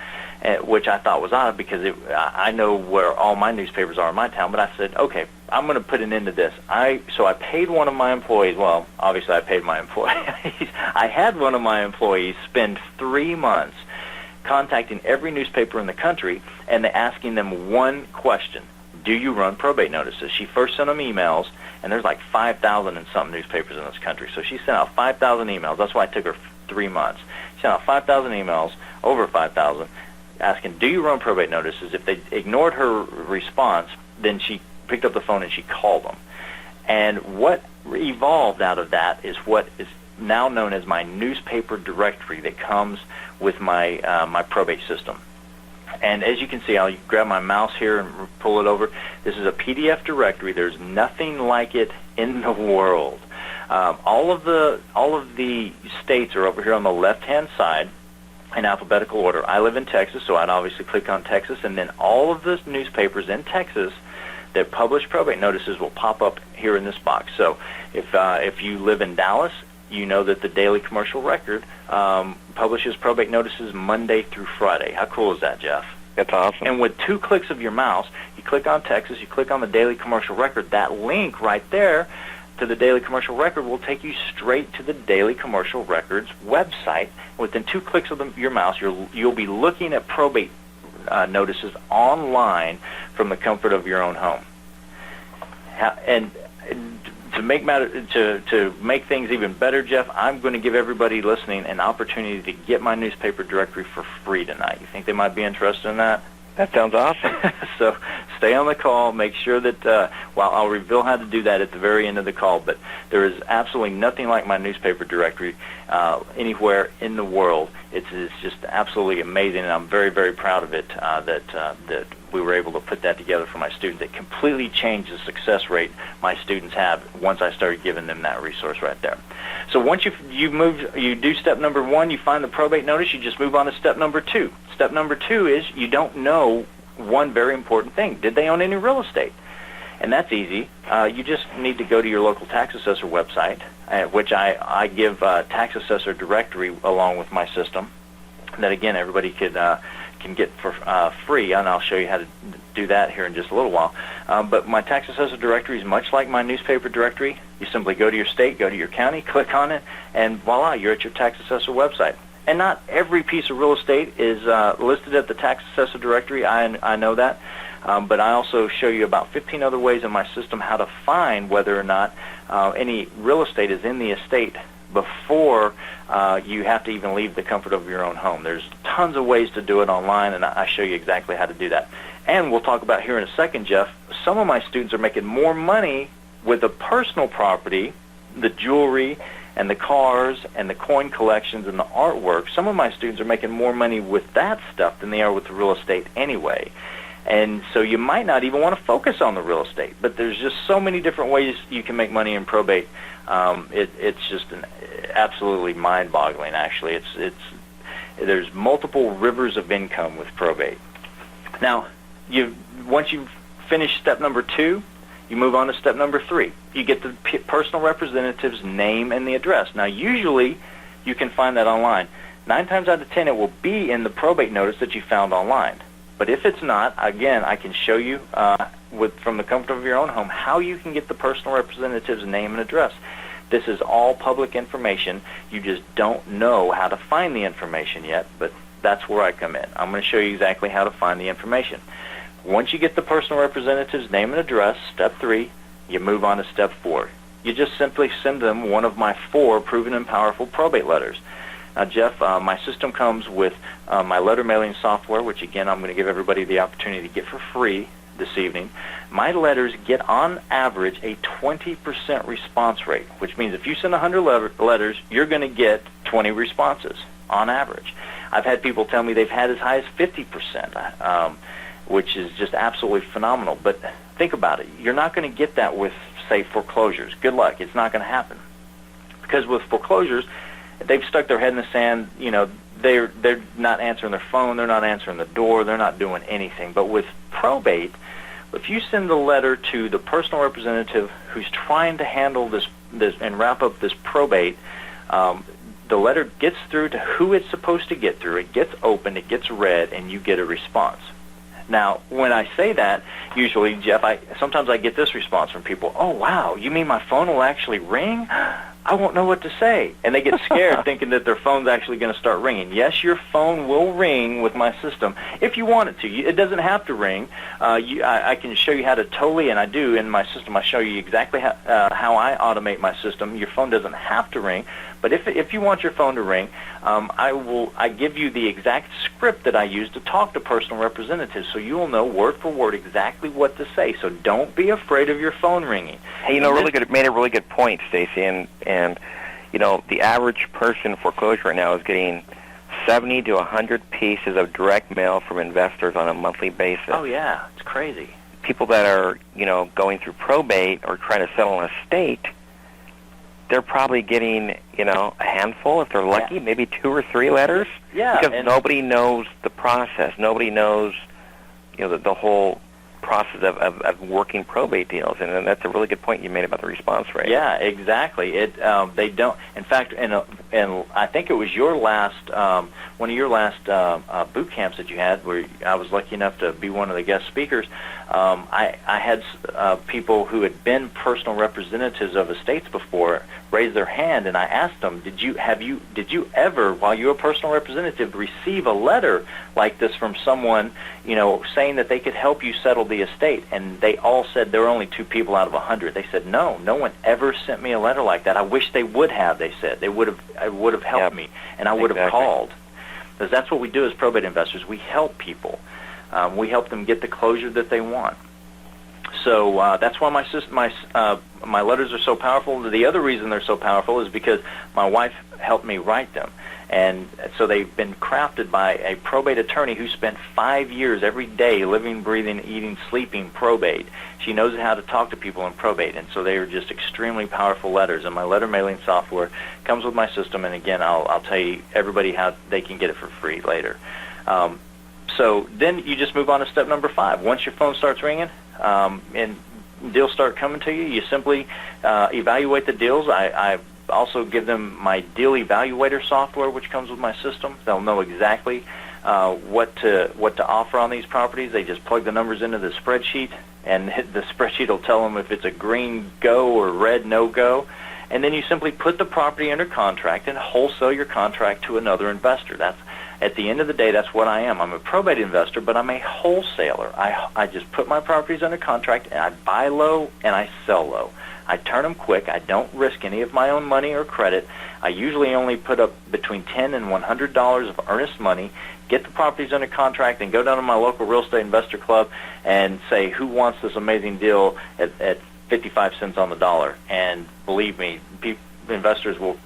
which I thought was odd, because I know where all my newspapers are in my town. But I said, okay, I'm going to put an end to this. So I paid one of my employees. Well, obviously I paid my employees. I had one of my employees spend 3 months contacting every newspaper in the country and they're asking them one question: do you run probate notices? She first sent them emails, and there's like 5,000 and some newspapers in this country. So she sent out 5,000 emails. That's why it took her 3 months. She sent out 5,000 emails, over 5,000, asking, do you run probate notices? If they ignored her response, then she picked up the phone and she called them. And what evolved out of that is what is now known as my newspaper directory that comes with my my probate system. And as you can see, I'll grab my mouse here and pull it over. This is a PDF directory. There's nothing like it in the world. All of the states are over here on the left-hand side in alphabetical order. I live in Texas, so I'd obviously click on Texas, and then all of the newspapers in Texas that publish probate notices will pop up here in this box. So if you live in Dallas, you know that the Daily Commercial Record publishes probate notices Monday through Friday. How cool is that, Jeff? That's awesome. And with 2 clicks of your mouse, you click on Texas, you click on the Daily Commercial Record, that link right there to the Daily Commercial Record will take you straight to the Daily Commercial Record's website. Within 2 clicks of your mouse, you'll be looking at probate notices online from the comfort of your own home. And to make things even better, Jeff, I'm going to give everybody listening an opportunity to get my newspaper directory for free tonight. You think they might be interested in that? That sounds awesome. So stay on the call. Make sure that, I'll reveal how to do that at the very end of the call, but there is absolutely nothing like my newspaper directory anywhere in the world. It's just absolutely amazing, and I'm very, very proud of it that we were able to put that together for my students. It completely changed the success rate my students have once I started giving them that resource right there. So once you do step number 1, you find the probate notice, you just move on to step number 2. Step number 2 is you don't know one very important thing. Did they own any real estate? And that's easy. You just need to go to your local tax assessor website, which I give tax assessor directory along with my system that, again, everybody can get for free, and I'll show you how to do that here in just a little while. But my tax assessor directory is much like my newspaper directory. You simply go to your state, go to your county, click on it, and voila, you're at your tax assessor website. And not every piece of real estate is listed at the tax assessor directory. I know that. But I also show you about 15 other ways in my system how to find whether or not any real estate is in the estate before you have to even leave the comfort of your own home. There's tons of ways to do it online, and I show you exactly how to do that. And we'll talk about here in a second, Jeff, some of my students are making more money with the personal property, the jewelry, and the cars, and the coin collections, and the artwork. Some of my students are making more money with that stuff than they are with the real estate anyway. And so you might not even want to focus on the real estate, but there's just so many different ways you can make money in probate. It's just absolutely mind-boggling, actually. There's multiple rivers of income with probate. Now, once you've finished step number 2, you move on to step number 3. You get the personal representative's name and the address. Now, usually you can find that online. 9 times out of 10, it will be in the probate notice that you found online. But if it's not, again, I can show you from the comfort of your own home how you can get the personal representative's name and address. This is all public information. You just don't know how to find the information yet, but that's where I come in. I'm going to show you exactly how to find the information. Once you get the personal representative's name and address, step 3, you move on to step 4. You just simply send them one of my 4 proven and powerful probate letters. Now, Jeff, my system comes with my letter mailing software, which, again, I'm going to give everybody the opportunity to get for free this evening. My letters get, on average, a 20% response rate, which means if you send 100 letters, you're going to get 20 responses on average. I've had people tell me they've had as high as 50%, which is just absolutely phenomenal. But think about it. You're not going to get that with, say, foreclosures. Good luck. It's not going to happen. Because with foreclosures, they've stuck their head in the sand. You know, they're not answering their phone. They're not answering the door. They're not doing anything. But with probate, if you send a letter to the personal representative who's trying to handle this and wrap up this probate, the letter gets through to who it's supposed to get through. It gets opened, it gets read, and you get a response. Now, when I say that, usually, Jeff, sometimes I get this response from people: "Oh, wow, you mean my phone will actually ring?" I won't know what to say. And they get scared thinking that their phone's actually going to start ringing. Yes, your phone will ring with my system if you want it to. It doesn't have to ring. I can show you how to totally, and I do in my system. I show you exactly how I automate my system. Your phone doesn't have to ring. But if you want your phone to ring, I give you the exact script that I use to talk to personal representatives, so you will know word for word exactly what to say. So don't be afraid of your phone ringing. Hey, made a really good point, Stacy, and the average person in foreclosure right now is getting 70 to 100 pieces of direct mail from investors on a monthly basis. Oh yeah, it's crazy. People that are going through probate or trying to settle an estate, they're probably getting, a handful, if they're lucky, maybe 2 or 3 letters. Yeah. Because nobody knows the process. Nobody knows, the whole process of working probate deals. And that's a really good point you made about the response rate. Yeah, exactly. They don't. In fact, and I think it was your last, one of your last boot camps that you had, where I was lucky enough to be one of the guest speakers. I had people who had been personal representatives of estates before raise their hand, and I asked them, did you ever, while you were a personal representative, receive a letter like this from someone, saying that they could help you settle the estate? And they all said there were only 2 people out of 100. They said, no one ever sent me a letter like that. I wish they would have. They said it would have helped me, and I would have called, because that's what we do as probate investors. We help people. We help them get the closure that they want. So that's why my letters are so powerful. The other reason they're so powerful is because my wife helped me write them. And so they've been crafted by a probate attorney who spent 5 years every day living, breathing, eating, sleeping probate. She knows how to talk to people in probate, and so they are just extremely powerful letters. And my letter mailing software comes with my system, and again, I'll tell you everybody how they can get it for free later. So then you just move on to step number 5. Once your phone starts ringing and deals start coming to you, you simply evaluate the deals. I also give them my deal evaluator software, which comes with my system. They'll know exactly what to offer on these properties. They just plug the numbers into the spreadsheet, and the spreadsheet will tell them if it's a green go or red no go. And then you simply put the property under contract and wholesale your contract to another investor. At the end of the day, that's what I am. I'm a probate investor, but I'm a wholesaler. I just put my properties under contract, and I buy low and I sell low. I turn them quick. I don't risk any of my own money or credit. I usually only put up between $10 and $100 of earnest money, get the properties under contract, and go down to my local real estate investor club and say, who wants this amazing deal at 55 cents on the dollar? And believe me, investors will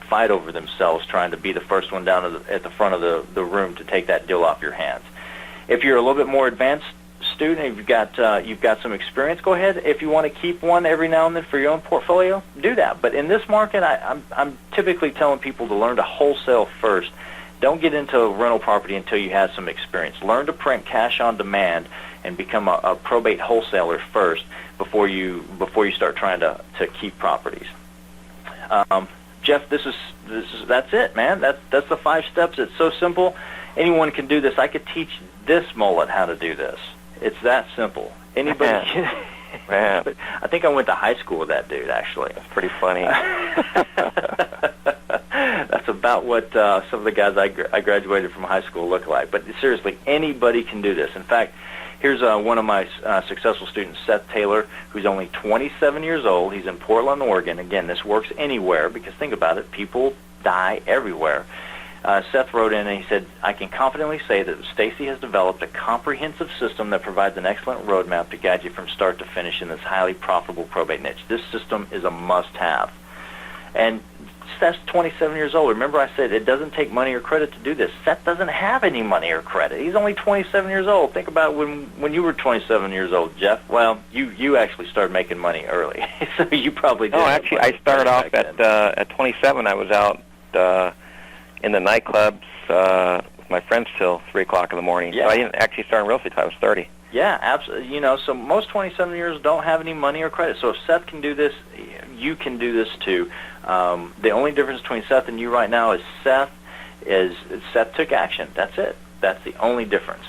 fight over themselves trying to be the first one down at the front of the room to take that deal off your hands. If you're a little bit more advanced student, you've got some experience, go ahead. If you want to keep one every now and then for your own portfolio, do that. But in this market, I'm typically telling people to learn to wholesale first. Don't get into a rental property until you have some experience. Learn to print cash on demand and become a probate wholesaler first before you start trying to keep properties. Jeff, that's it, man. That's the 5 steps. It's so simple. Anyone can do this. I could teach this mullet how to do this. It's that simple. Anybody can. Man. I think I went to high school with that dude, actually. That's pretty funny. That's about what some of the guys I graduated from high school look like. But seriously, anybody can do this. In fact, here's one of my successful students, Seth Taylor, who's only 27 years old. He's in Portland, Oregon. Again, this works anywhere because think about it, people die everywhere. Seth wrote in and he said, I can confidently say that Stacy has developed a comprehensive system that provides an excellent roadmap to guide you from start to finish in this highly profitable probate niche. This system is a must-have. And Seth's 27 years old. Remember I said it doesn't take money or credit to do this. Seth doesn't have any money or credit. He's only 27 years old. Think about when you were 27 years old, Jeff. Well, you actually started making money early. So you probably did. Oh, actually, I started off at 27. I was out in the nightclubs with my friends till 3 o'clock in the morning. Yeah. So I didn't actually start in real estate until I was 30. Yeah, absolutely. So most 27-years don't have any money or credit. So if Seth can do this, you can do this too. The only difference between Seth and you right now is Seth took action. That's it. That's the only difference.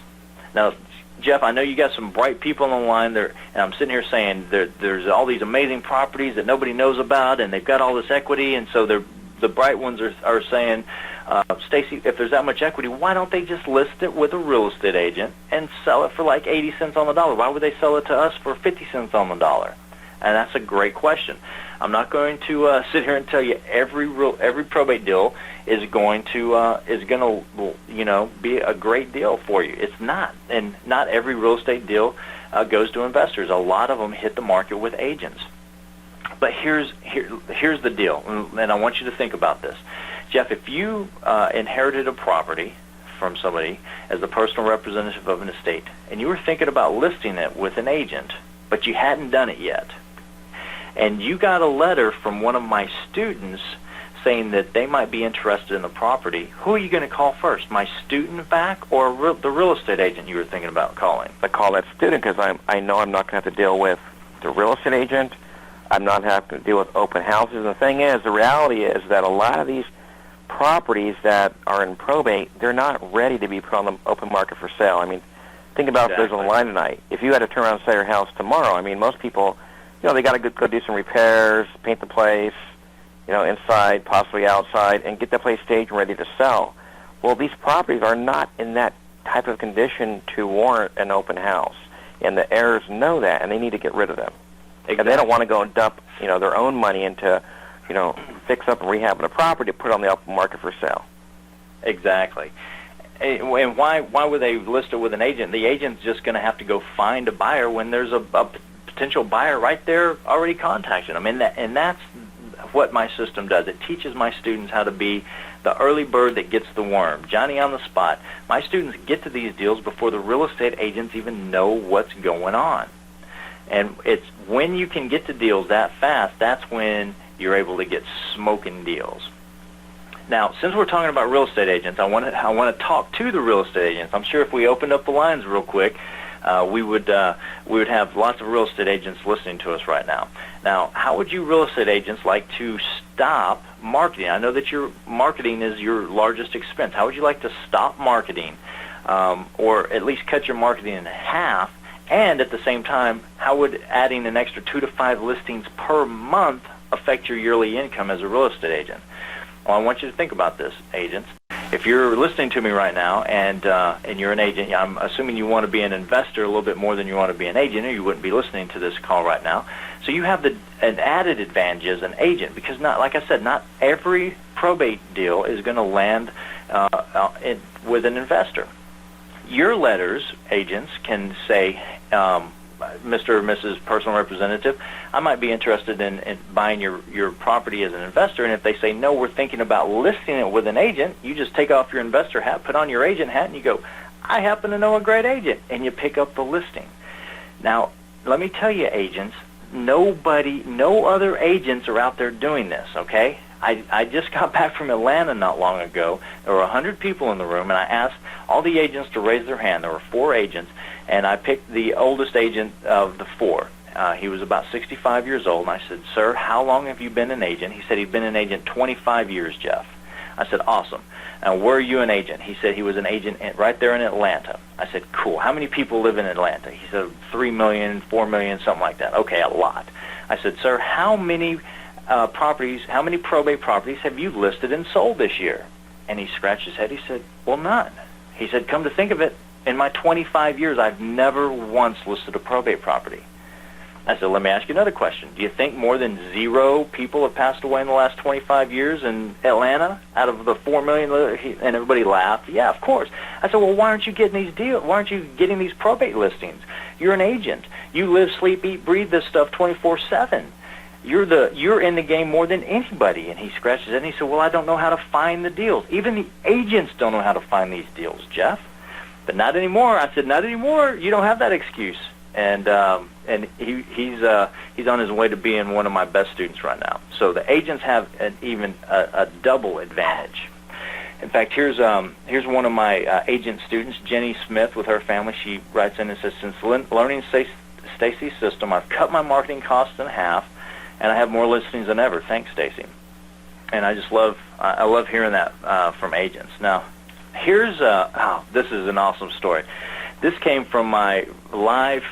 Now, Jeff, I know you got some bright people on the line there, and I'm sitting here saying there's all these amazing properties that nobody knows about, and they've got all this equity, and so the bright ones are saying, Stacy, if there's that much equity, why don't they just list it with a real estate agent and sell it for like 80 cents on the dollar? Why would they sell it to us for 50 cents on the dollar? And that's a great question. I'm not going to sit here and tell you every probate deal is going to be a great deal for you. It's not, and not every real estate deal goes to investors. A lot of them hit the market with agents. But here's the deal, and I want you to think about this, Jeff. If you inherited a property from somebody as the personal representative of an estate, and you were thinking about listing it with an agent, but you hadn't done it yet, and you got a letter from one of my students saying that they might be interested in the property, who are you going to call first, my student back or the real estate agent you were thinking about calling? I call that student because I know I'm not going to have to deal with the real estate agent. I'm not having to deal with open houses. And the thing is, the reality is that a lot of these properties that are in probate, they're not ready to be put on the open market for sale. I mean, think about if there's a line tonight. If you had to turn around and sell your house tomorrow, I mean, most people, they got to go do some repairs, paint the place, inside, possibly outside, and get the place staged and ready to sell. Well, these properties are not in that type of condition to warrant an open house, and the heirs know that, and they need to get rid of them. Exactly. And they don't want to go and dump, their own money into, fix up and rehab the property to put it on the open market for sale. Exactly. And why would they list it with an agent? The agent's just going to have to go find a buyer when there's a potential buyer right there already contacting them. And that's what my system does. It teaches my students how to be the early bird that gets the worm, Johnny on the spot. My students get to these deals before the real estate agents even know what's going on. And it's when you can get to deals that fast, that's when you're able to get smoking deals. Now, since we're talking about real estate agents, I want to talk to the real estate agents. I'm sure if we opened up the lines real quick, we would have lots of real estate agents listening to us right now. Now, how would you real estate agents like to stop marketing? I know that your marketing is your largest expense. How would you like to stop marketing, or at least cut your marketing in half? And at the same time, how would adding an extra 2 to 5 listings per month affect your yearly income as a real estate agent? Well, I want you to think about this, agents. If you're listening to me right now and you're an agent, I'm assuming you want to be an investor a little bit more than you want to be an agent, or you wouldn't be listening to this call right now. So you have an added advantage as an agent, because like I said, not every probate deal is going to land with an investor. Your letters, agents, can say, Mr. or Mrs. Personal Representative, I might be interested in buying your property as an investor. And if they say, no, we're thinking about listing it with an agent, you just take off your investor hat, put on your agent hat, and you go, I happen to know a great agent, and you pick up the listing. Now, let me tell you, agents, no other agents are out there doing this, okay? I just got back from Atlanta not long ago. There were 100 people in the room, and I asked all the agents to raise their hand. There were 4 agents, and I picked the oldest agent of the 4. He was about 65 years old, and I said, sir, how long have you been an agent? He said he'd been an agent 25 years, Jeff. I said, awesome. Now, where are you an agent? He said he was an agent right there in Atlanta. I said, cool. How many people live in Atlanta? He said 3 million, 4 million, something like that. Okay, a lot. I said, sir, how many how many probate properties have you listed and sold this year? And he scratched his head. He said, well, none. He said, come to think of it, in my 25 years, I've never once listed a probate property. I said, let me ask you another question. Do you think more than 0 people have passed away in the last 25 years in Atlanta out of the 4 million? And everybody laughed. Yeah, of course. I said, well, why aren't you getting these deals? Why aren't you getting these probate listings? You're an agent. You live, sleep, eat, breathe this stuff 24/7. You're in the game more than anybody. And he scratched his head and he said, well, I don't know how to find the deals. Even the agents don't know how to find these deals, Jeff. But not anymore. I said, not anymore. You don't have that excuse. And he's on his way to being one of my best students right now. So the agents have a double advantage. In fact, here's one of my agent students, Jenny Smith, with her family. She writes in and says, since learning Stacy's system, I've cut my marketing costs in half, and I have more listings than ever. Thanks, Stacy. And I just love hearing that from agents. Now, here's this is an awesome story. This came from my live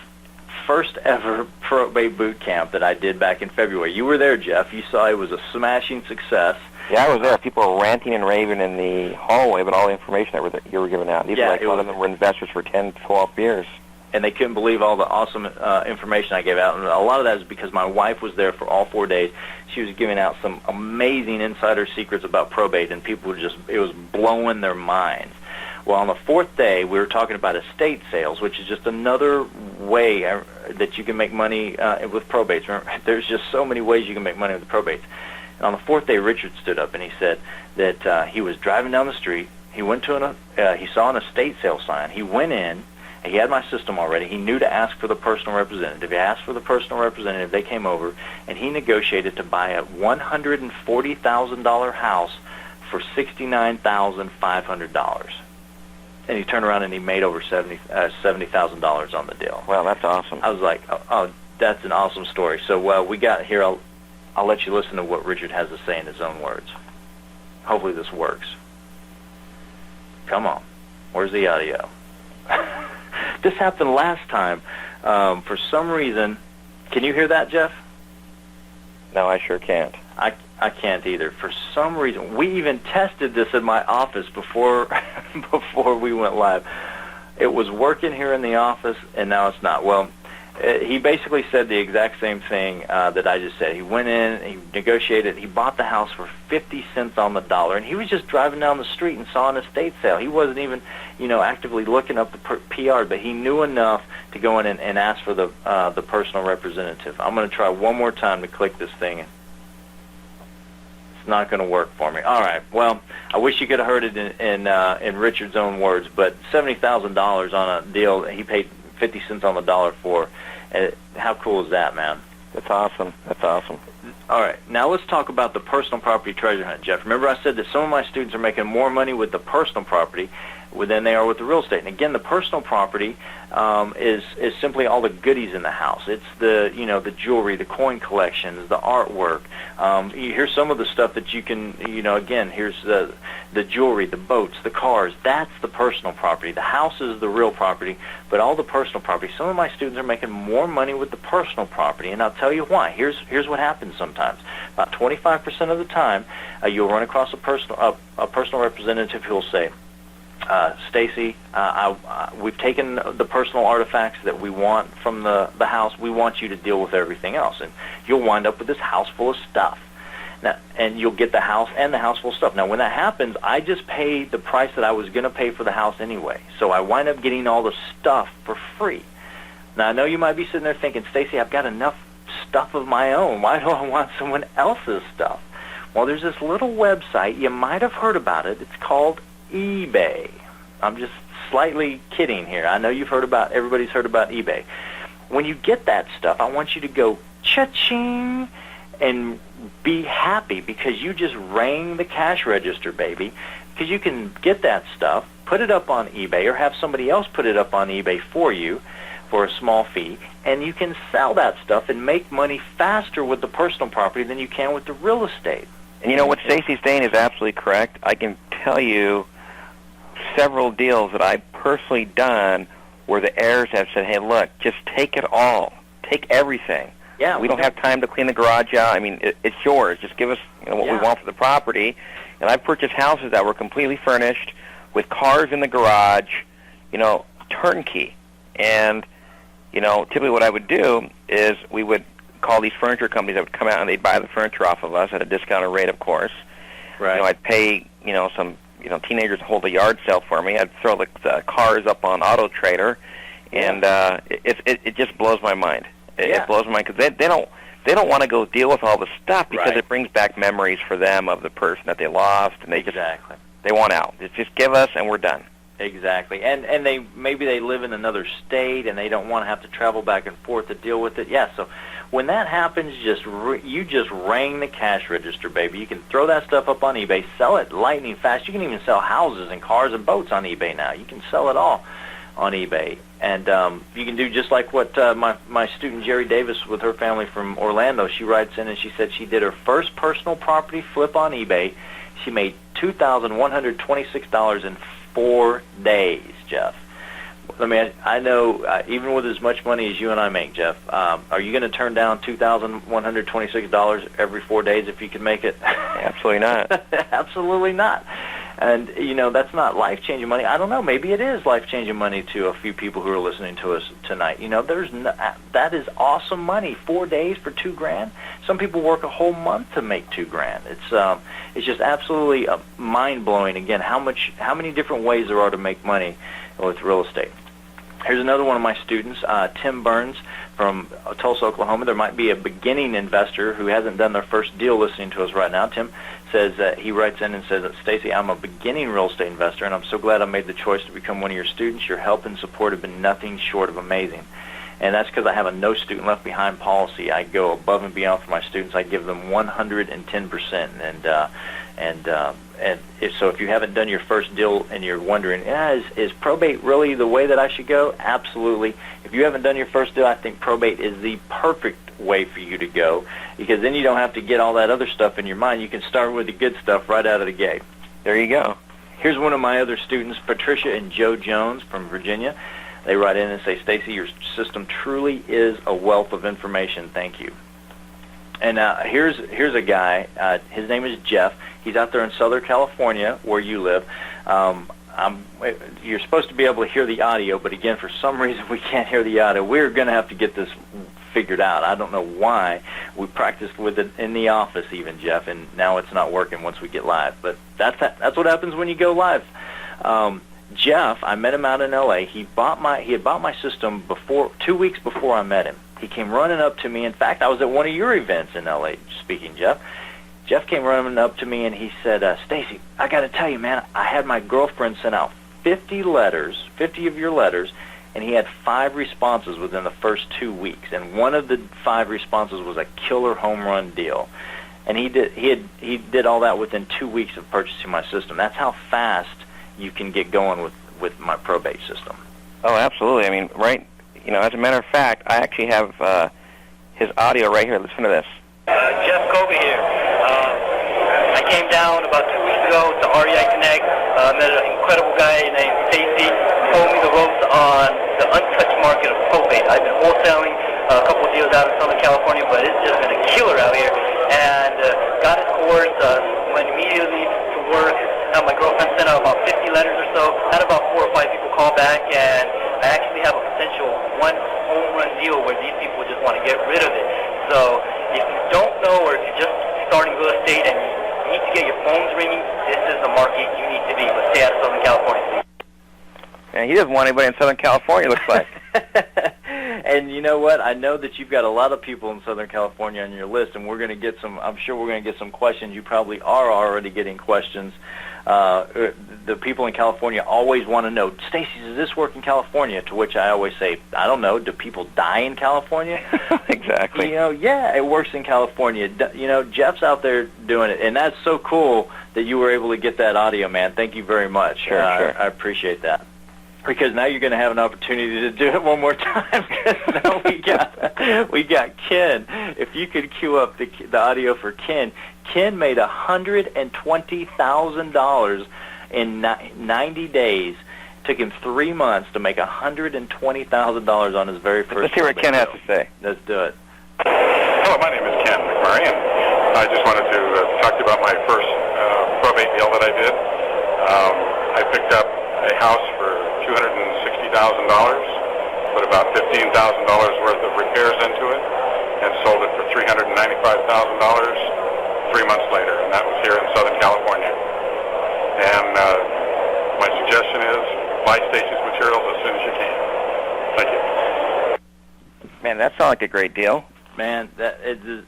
first ever probate boot camp that I did back in February. You were there, Jeff. You saw it was a smashing success. Yeah, I was there. People were ranting and raving in the hallway about all the information that you were giving out. These were like, a lot of them were investors for 10, 12 years. And they couldn't believe all the awesome information I gave out. And a lot of that is because my wife was there for all 4 days. She was giving out some amazing insider secrets about probate, and people were it was blowing their minds. Well, on the fourth day, we were talking about estate sales, which is just another way that you can make money with probates. Remember, there's just so many ways you can make money with probates. And on the fourth day, Richard stood up and he said that he was driving down the street. He went to he saw an estate sale sign. He went in. He had my system already. He knew to ask for the personal representative. He asked for the personal representative. They came over, and he negotiated to buy a $140,000 house for $69,500. And he turned around and he made over $70,000 on the deal. Wow, that's awesome. I was like, oh, that's an awesome story. So we got here. I'll let you listen to what Richard has to say in his own words. Hopefully this works. Come on. Where's the audio? This happened last time. For some reason, can you hear that, Jeff? No, I sure can't. I can't either. For some reason, we even tested this in my office before we went live. It was working here in the office, and now it's not. Well, he basically said the exact same thing that I just said. He went in, he negotiated, he bought the house for 50 cents on the dollar, and he was just driving down the street and saw an estate sale. He wasn't even, actively looking up the PR, but he knew enough to go in and ask for the personal representative. I'm going to try one more time to click this thing. It's not going to work for me. All right. Well, I wish you could have heard it in Richard's own words, but $70,000 on a deal he paid 50 cents on the dollar for. How cool is that, man? That's awesome. That's awesome. All right. Now let's talk about the personal property treasure hunt, Jeff. Remember I said that some of my students are making more money with the personal property than they are with the real estate. And again, the personal property is simply all the goodies in the house. It's the jewelry, the coin collections, the artwork. Here's some of the stuff that you can again, here's the jewelry, the boats, the cars. That's the personal property. The house is the real property, but all the personal property. Some of my students are making more money with the personal property, and I'll tell you why. Here's what happens sometimes. About 25% of the time, you'll run across a personal representative who will say, Stacy, we've taken the personal artifacts that we want from the house. We want you to deal with everything else. And you'll wind up with this house full of stuff. Now, and you'll get the house and the house full of stuff. Now, when that happens, I just pay the price that I was going to pay for the house anyway. So I wind up getting all the stuff for free. Now, I know you might be sitting there thinking, Stacy, I've got enough stuff of my own. Why do I want someone else's stuff? Well, there's this little website. You might have heard about it. It's called eBay. I'm just slightly kidding here. I know everybody's heard about eBay. When you get that stuff, I want you to go cha-ching and be happy because you just rang the cash register, baby. Because you can get that stuff, put it up on eBay, or have somebody else put it up on eBay for you for a small fee, and you can sell that stuff and make money faster with the personal property than you can with the real estate. And what Stacy's saying is absolutely correct. I can tell you several deals that I've personally done where the heirs have said, hey, look, just take it all. Take everything. Yeah, we don't have time to clean the garage out. I mean, it's yours. Just give us what we want for the property. And I've purchased houses that were completely furnished with cars in the garage, turnkey. And, typically what I would do is we would call these furniture companies that would come out and they'd buy the furniture off of us at a discounted rate, of course. Right. I'd pay, some teenagers to hold a yard sale for me. I'd throw the cars up on Auto Trader, and it just blows my mind. It blows my mind because they don't want to go deal with all the stuff because it brings back memories for them of the person that they lost, and they want out. Just give us, and we're done. Exactly, and maybe they live in another state and they don't want to have to travel back and forth to deal with it. Yeah, so when that happens, you just rang the cash register, baby. You can throw that stuff up on eBay, sell it lightning fast. You can even sell houses and cars and boats on eBay now. You can sell it all on eBay, and you can do just like what my student Jerry Davis with her family from Orlando. She writes in and she said she did her first personal property flip on eBay. She made $2,126 in 4 days, Jeff. I know, even with as much money as you and I make, Jeff, are you going to turn down $2,126 every 4 days if you can make it? Absolutely not. Absolutely not. And, that's not life-changing money. I don't know. Maybe it is life-changing money to a few people who are listening to us tonight. That is awesome money. 4 days for $2,000. Some people work a whole month to make $2,000. It's just absolutely mind-blowing, again, how many different ways there are to make money with real estate. Here's another one of my students, Tim Burns from Tulsa, Oklahoma. There might be a beginning investor who hasn't done their first deal listening to us right now. Tim says that he writes in and says, Stacy, I'm a beginning real estate investor, and I'm so glad I made the choice to become one of your students. Your help and support have been nothing short of amazing. And that's because I have a no student left behind policy. I go above and beyond for my students. I give them 110%. And if you haven't done your first deal and you're wondering, is probate really the way that I should go? Absolutely. If you haven't done your first deal, I think probate is the perfect way for you to go, because then you don't have to get all that other stuff in your mind. You can start with the good stuff right out of the gate. There you go. Here's one of my other students, Patricia and Joe Jones from Virginia. They write in and say, Stacy, your system truly is a wealth of information. Thank you. And here's a guy. His name is Jeff. He's out there in Southern California, where you live. You're supposed to be able to hear the audio, but again, for some reason, we can't hear the audio. We're going to have to get this figured out. I don't know why. We practiced with it in the office, even, Jeff, and now it's not working once we get live. But that's what happens when you go live. Jeff, I met him out in L.A. He had bought my system 2 weeks before I met him. He came running up to me. In fact, I was at one of your events in L.A. speaking, Jeff. Jeff came running up to me and he said, Stacy, I got to tell you, man, I had my girlfriend send out 50 of your letters, and he had 5 responses within the first 2 weeks. And one of the 5 responses was a killer home run deal. And he did all that within 2 weeks of purchasing my system. That's how fast you can get going with my probate system. Oh, absolutely. I mean, right, as a matter of fact, I actually have his audio right here. Listen to this. Jeff Kobe here. I came down about 2 weeks ago to REI Connect. Met an incredible guy named Stacy. Told me the ropes on the untouched market of probate. I've been wholesaling a couple of deals out in Southern California, but it's just been a killer out here. And got his course, went immediately to work. Now my girlfriend sent out about 50 letters or so. Had about 4 or 5 people call back, and I actually have a potential one home run deal where these people just want to get rid of it. So if you don't know, or if you're just starting real estate and you need to get your phones ringing, this is the market you need to be. But stay out of Southern California. And he doesn't want anybody in Southern California, looks like. And you know what? I know that you've got a lot of people in Southern California on your list, and I'm sure we're going to get some questions. You probably are already getting questions. The people in California always want to know, Stacy, does this work in California? To which I always say, I don't know. Do people die in California? Exactly. Yeah, it works in California. Jeff's out there doing it, and that's so cool that you were able to get that audio, man. Thank you very much. Sure. I appreciate that. Because now you're going to have an opportunity to do it one more time. Because now we got Ken. If you could cue up the audio for Ken. Ken made $120,000 in 90 days. It took him 3 months to make $120,000 on his very first. Let's hear what Ken has to say. Let's do it. Hello, my name is Ken McMurray, and I just wanted to talk to you about my first probate deal that I did. I picked up a house for $260,000, put about $15,000 worth of repairs into it, and sold it for $395,000 3 months later, and that was here in Southern California. And my suggestion is buy Stacy's materials as soon as you can. Thank you. Man, that sounds like a great deal. Man,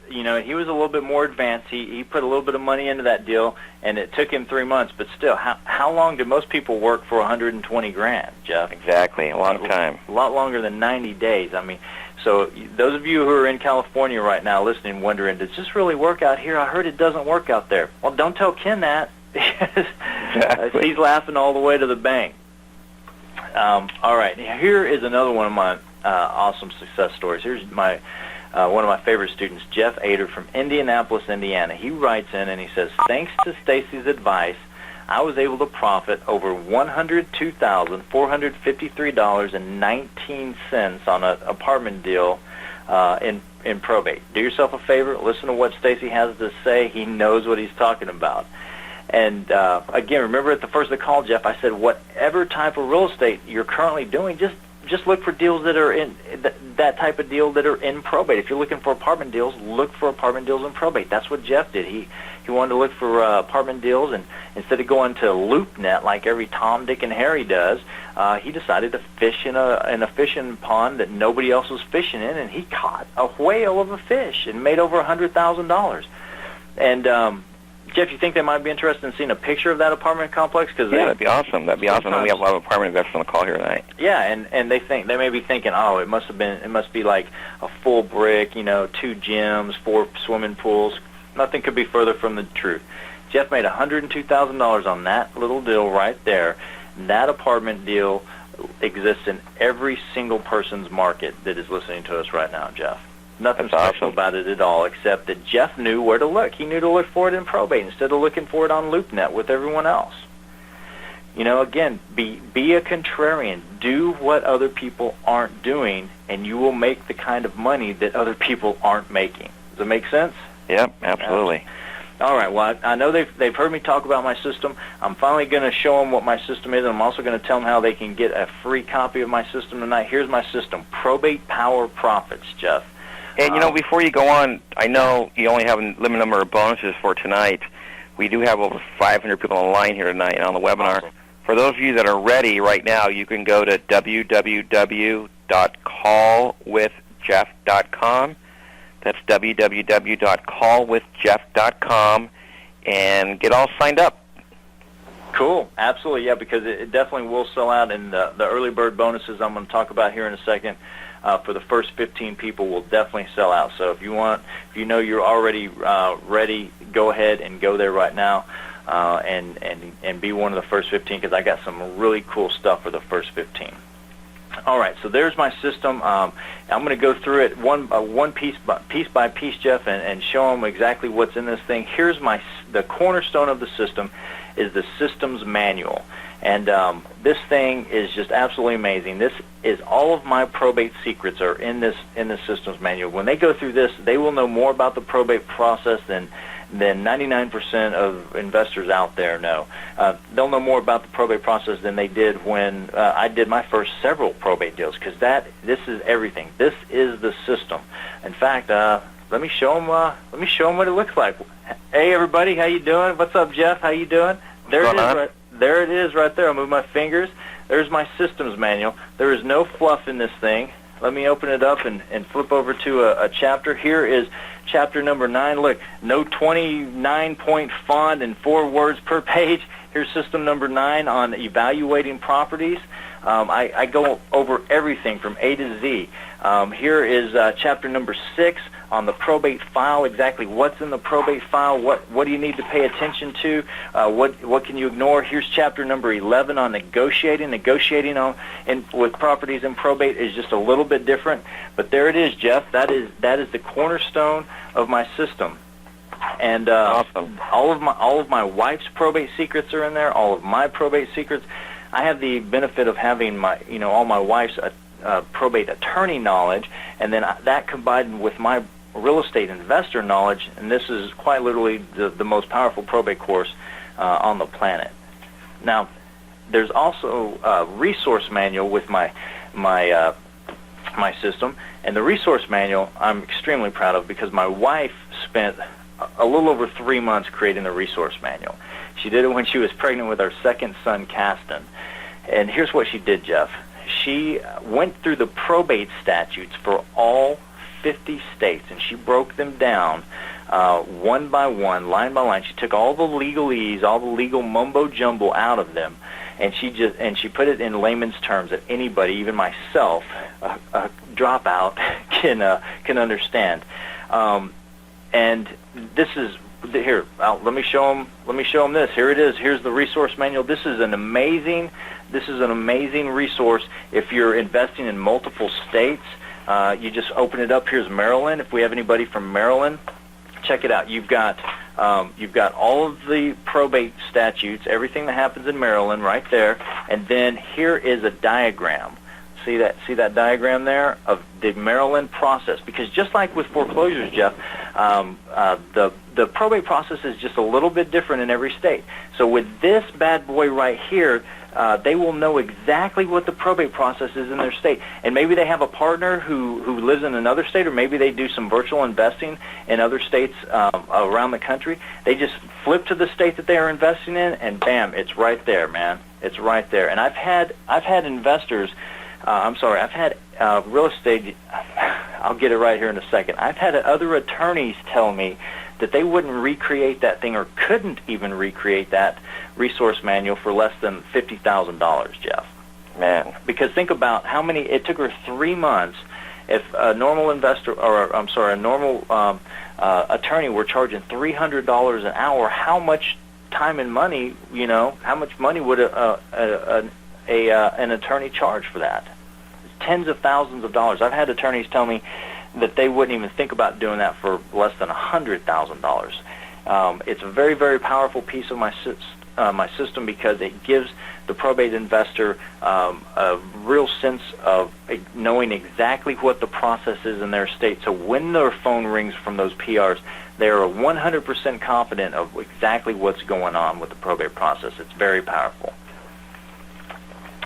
he was a little bit more advanced. He put a little bit of money into that deal, and it took him 3 months. But still, how long do most people work for $120,000, Jeff? Exactly, a long time. A lot longer than 90 days. I mean, so those of you who are in California right now listening, wondering, does this really work out here? I heard it doesn't work out there. Well, don't tell Ken that. Exactly. He's laughing all the way to the bank. All right, here is another one of my awesome success stories. Here's one of my favorite students, Jeff Ader from Indianapolis, Indiana. He writes in and he says, thanks to Stacy's advice, I was able to profit over $102,453.19 on an apartment deal in probate. Do yourself a favor. Listen to what Stacy has to say. He knows what he's talking about. And again, remember at the first of the call, Jeff, I said whatever type of real estate you're currently doing, just look for deals that are in that type of deal that are in probate. If you're looking for apartment deals, look for apartment deals in probate. That's what Jeff did. He wanted to look for apartment deals, and instead of going to LoopNet like every Tom, Dick, and Harry does, he decided to fish in a fishing pond that nobody else was fishing in, and he caught a whale of a fish and made over $100,000. And Jeff, you think they might be interested in seeing a picture of that apartment complex? Yeah, that'd be awesome. That'd be awesome. And we have a lot of apartment investors on the call here tonight. Yeah, and they may be thinking, oh, it must be like a full brick, 2 gyms, 4 swimming pools. Nothing could be further from the truth. Jeff made $102,000 on that little deal right there. That apartment deal exists in every single person's market that is listening to us right now, Jeff. Nothing special about it at all, except that Jeff knew where to look. He knew to look for it in probate instead of looking for it on LoopNet with everyone else. Again, be a contrarian. Do what other people aren't doing, and you will make the kind of money that other people aren't making. Does it make sense? Yep, absolutely. All right, well, I know they've heard me talk about my system. I'm finally going to show them what my system is, and I'm also going to tell them how they can get a free copy of my system tonight. Here's my system, Probate Power Profits, Jeff. And, before you go on, I know you only have a limited number of bonuses for tonight. We do have over 500 people on the line here tonight on the webinar. Awesome. For those of you that are ready right now, you can go to www.callwithjeff.com. That's www.callwithjeff.com, and get all signed up. Cool. Absolutely, yeah, because it definitely will sell out, and the early bird bonuses I'm going to talk about here in a second for the first 15 people will definitely sell out. So if you know you're already ready, go ahead and go there right now and be one of the first 15, because I got some really cool stuff for the first 15. All right, so there's my system. I'm going to go through it one piece by piece, Jeff, and show them exactly what's in this thing. Here's the cornerstone of the system is the systems manual, and this thing is just absolutely amazing. This is all of my probate secrets are in this systems manual. When they go through this, they will know more about the probate process than 99% of investors out there know. They'll know more about the probate process than they did when I did my first several probate deals, because this is everything. This is the system. In fact, let me show them what it looks like. Hey, everybody, how you doing? What's up, Jeff? How you doing? There it is right there. I'll move my fingers. There's my systems manual. There is no fluff in this thing. Let me open it up and flip over to a chapter. Here is chapter number 9. Look, no 29-point font and 4 words per page. Here's system number 9 on evaluating properties. I go over everything from A to Z. Here is chapter number 6 on the probate file, exactly what's in the probate file, what do you need to pay attention to, what can you ignore. Here's chapter number 11 on negotiating. Negotiating with properties in probate is just a little bit different, but there it is, Jeff. That is the cornerstone of my system. And awesome. all of my wife's probate secrets are in there, all of my probate secrets. I have the benefit of having all my wife's probate attorney knowledge, and then that combined with my real estate investor knowledge, and this is quite literally the most powerful probate course on the planet. Now, there's also a resource manual with my system, and the resource manual I'm extremely proud of, because my wife spent a little over 3 months creating the resource manual. She did it when she was pregnant with our second son, Caston. And here's what she did, Jeff. She went through the probate statutes for all 50 states, and she broke them down one by one, line by line. She took all the legalese, all the legal mumbo-jumbo out of them, and she put it in layman's terms that anybody, even myself, a dropout, can understand. And this is here. Let me show them this. Here it is. Here's the resource manual. This is an amazing resource if you're investing in multiple states. You just open it up. Here's Maryland. If we have anybody from Maryland, check it out. You've got You've got all of the probate statutes, everything that happens in Maryland right there, and then here is a diagram. See that diagram there of the Maryland process? Because just like with foreclosures, Jeff, the probate process is just a little bit different in every state. So with this bad boy right here, they will know exactly what the probate process is in their state. And maybe they have a partner who lives in another state, or maybe they do some virtual investing in other states around the country. They just flip to the state that they are investing in, and bam, it's right there, man. It's right there. And I've had investors. I've had real estate, I'll get it right here in a second. I've had other attorneys tell me that they wouldn't recreate that thing or couldn't even recreate that resource manual for less than $50,000, Jeff. Man. Because think about how many, it took her 3 months. If a normal investor, or I'm sorry, a normal attorney were charging $300 an hour, how much time and money, how much money would an attorney charge for that? Tens of thousands of dollars. I've had attorneys tell me that they wouldn't even think about doing that for less than $100,000. It's a very, very powerful piece of my system because it gives the probate investor a real sense of knowing exactly what the process is in their state. So when their phone rings from those PRs, they are 100% confident of exactly what's going on with the probate process. It's very powerful.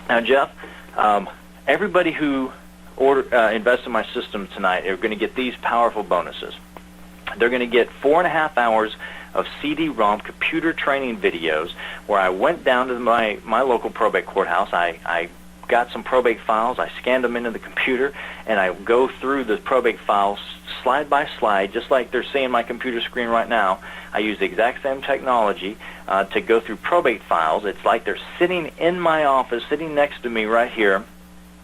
Now, Jeff, everybody who invests in my system tonight are going to get these powerful bonuses. They're going to get 4.5 hours of CD-ROM computer training videos where I went down to my local probate courthouse. I got some probate files. I scanned them into the computer, and I go through the probate files slide by slide, just like they're seeing my computer screen right now. I use the exact same technology to go through probate files. It's like they're sitting in my office, sitting next to me right here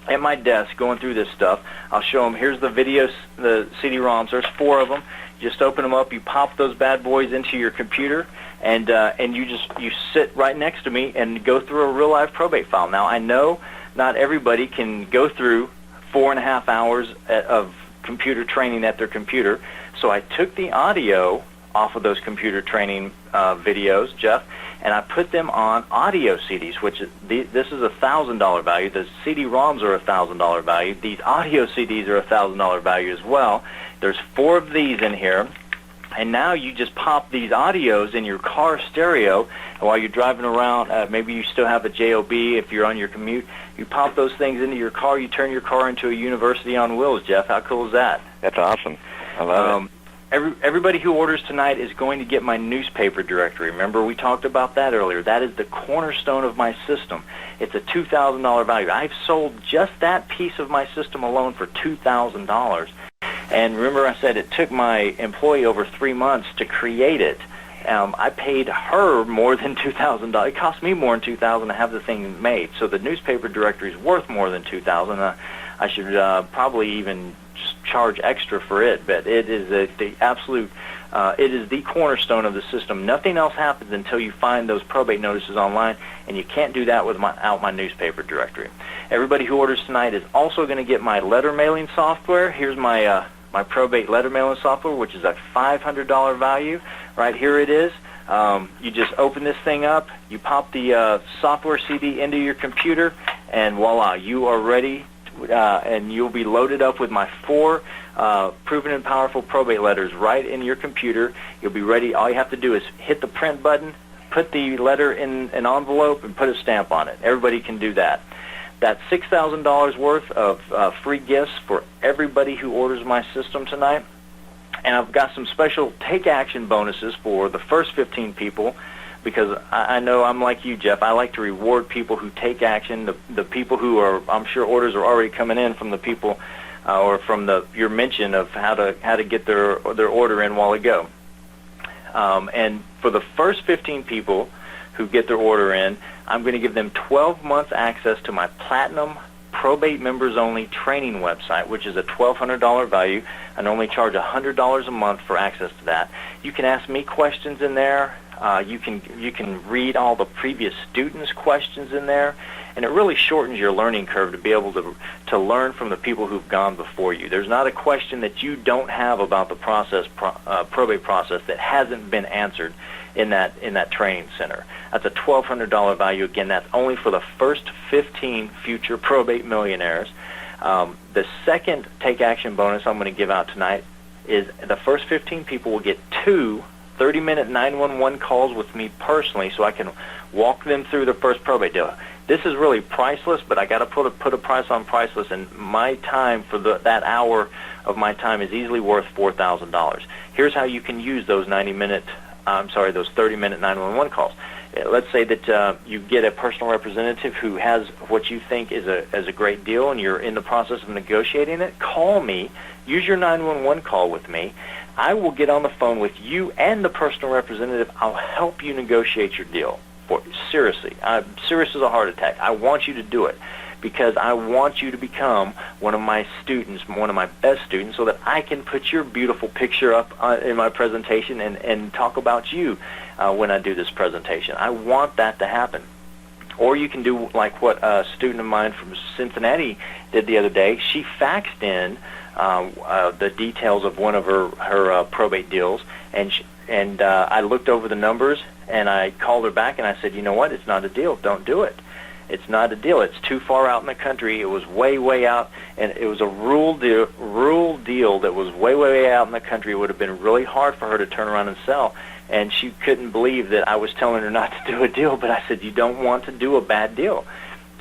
at my desk going through this stuff. I'll show them, here's the videos, the CD-ROMs. There's 4 of them. Just open them up, you pop those bad boys into your computer, and you sit right next to me and go through a real live probate file. Now, I know not everybody can go through 4.5 hours of computer training at their computer, so I took the audio off of those computer training videos, Jeff, and I put them on audio CDs, which this is a $1,000 value. The CD-ROMs are a $1,000 value. These audio CDs are a $1,000 value as well. There's 4 of these in here, and now you just pop these audios in your car stereo, and while you're driving around, maybe you still have a JOB if you're on your commute, you pop those things into your car, you turn your car into a university on wheels, Jeff. How cool is that? That's awesome. I love it. Everybody who orders tonight is going to get my newspaper directory. Remember, we talked about that earlier. That is the cornerstone of my system. It's a $2,000 value. I've sold just that piece of my system alone for $2,000. And remember, I said it took my employee over 3 months to create it. I paid her more than $2,000. It cost me more than $2,000 to have the thing made. So the newspaper directory is worth more than $2,000. I should probably even charge extra for it, but it is the absolute. It is the cornerstone of the system. Nothing else happens until you find those probate notices online, and you can't do that without my newspaper directory. Everybody who orders tonight is also going to get my letter mailing software. Here's my my probate letter mailing software, which is a $500 value. Right here it is. You just open this thing up, you pop the software CD into your computer, and voila, you are ready, and you'll be loaded up with my 4 proven and powerful probate letters right in your computer. You'll be ready. All you have to do is hit the print button, put the letter in an envelope, and put a stamp on it. Everybody can do that. That's $6,000 worth of free gifts for everybody who orders my system tonight. And I've got some special take-action bonuses for the first 15 people, because I know I'm like you, Jeff. I like to reward people who take action, the people who are, I'm sure orders are already coming in from the people or from your mention of how to get their order in while ago. And for the first 15 people who get their order in, I'm going to give them 12 months access to my Platinum Probate Members Only training website, which is a $1,200 value. I normally charge $100 a month for access to that. You can ask me questions in there. You can read all the previous students' questions in there, and it really shortens your learning curve to be able to learn from the people who've gone before you. There's not a question that you don't have about the probate process that hasn't been answered in that training center. That's a $1,200 value. Again, that's only for the first 15 future probate millionaires. The second Take Action bonus I'm going to give out tonight is the first 15 people will get 2 30-minute 911 calls with me personally, so I can walk them through the first probate deal. This is really priceless, but I got to put a price on priceless, and my time for that hour of my time is easily worth $4,000. Here's how you can use those 30-minute 911 calls. Let's say that you get a personal representative who has what you think is a great deal, and you're in the process of negotiating it. Call me. Use your 911 call with me. I will get on the phone with you and the personal representative. I'll help you negotiate your deal. Seriously. Serious as a heart attack. I want you to do it because I want you to become one of my students, one of my best students, so that I can put your beautiful picture up in my presentation and talk about you when I do this presentation. I want that to happen. Or you can do like what a student of mine from Cincinnati did the other day. She faxed in the details of one of her probate deals, and I looked over the numbers, and I called her back, and I said, you know what, it's not a deal. Don't do it. It's not a deal. It's too far out in the country. It was way, way out, and it was a rural deal that was way, way, way out in the country. It would have been really hard for her to turn around and sell, and she couldn't believe that I was telling her not to do a deal, but I said, you don't want to do a bad deal.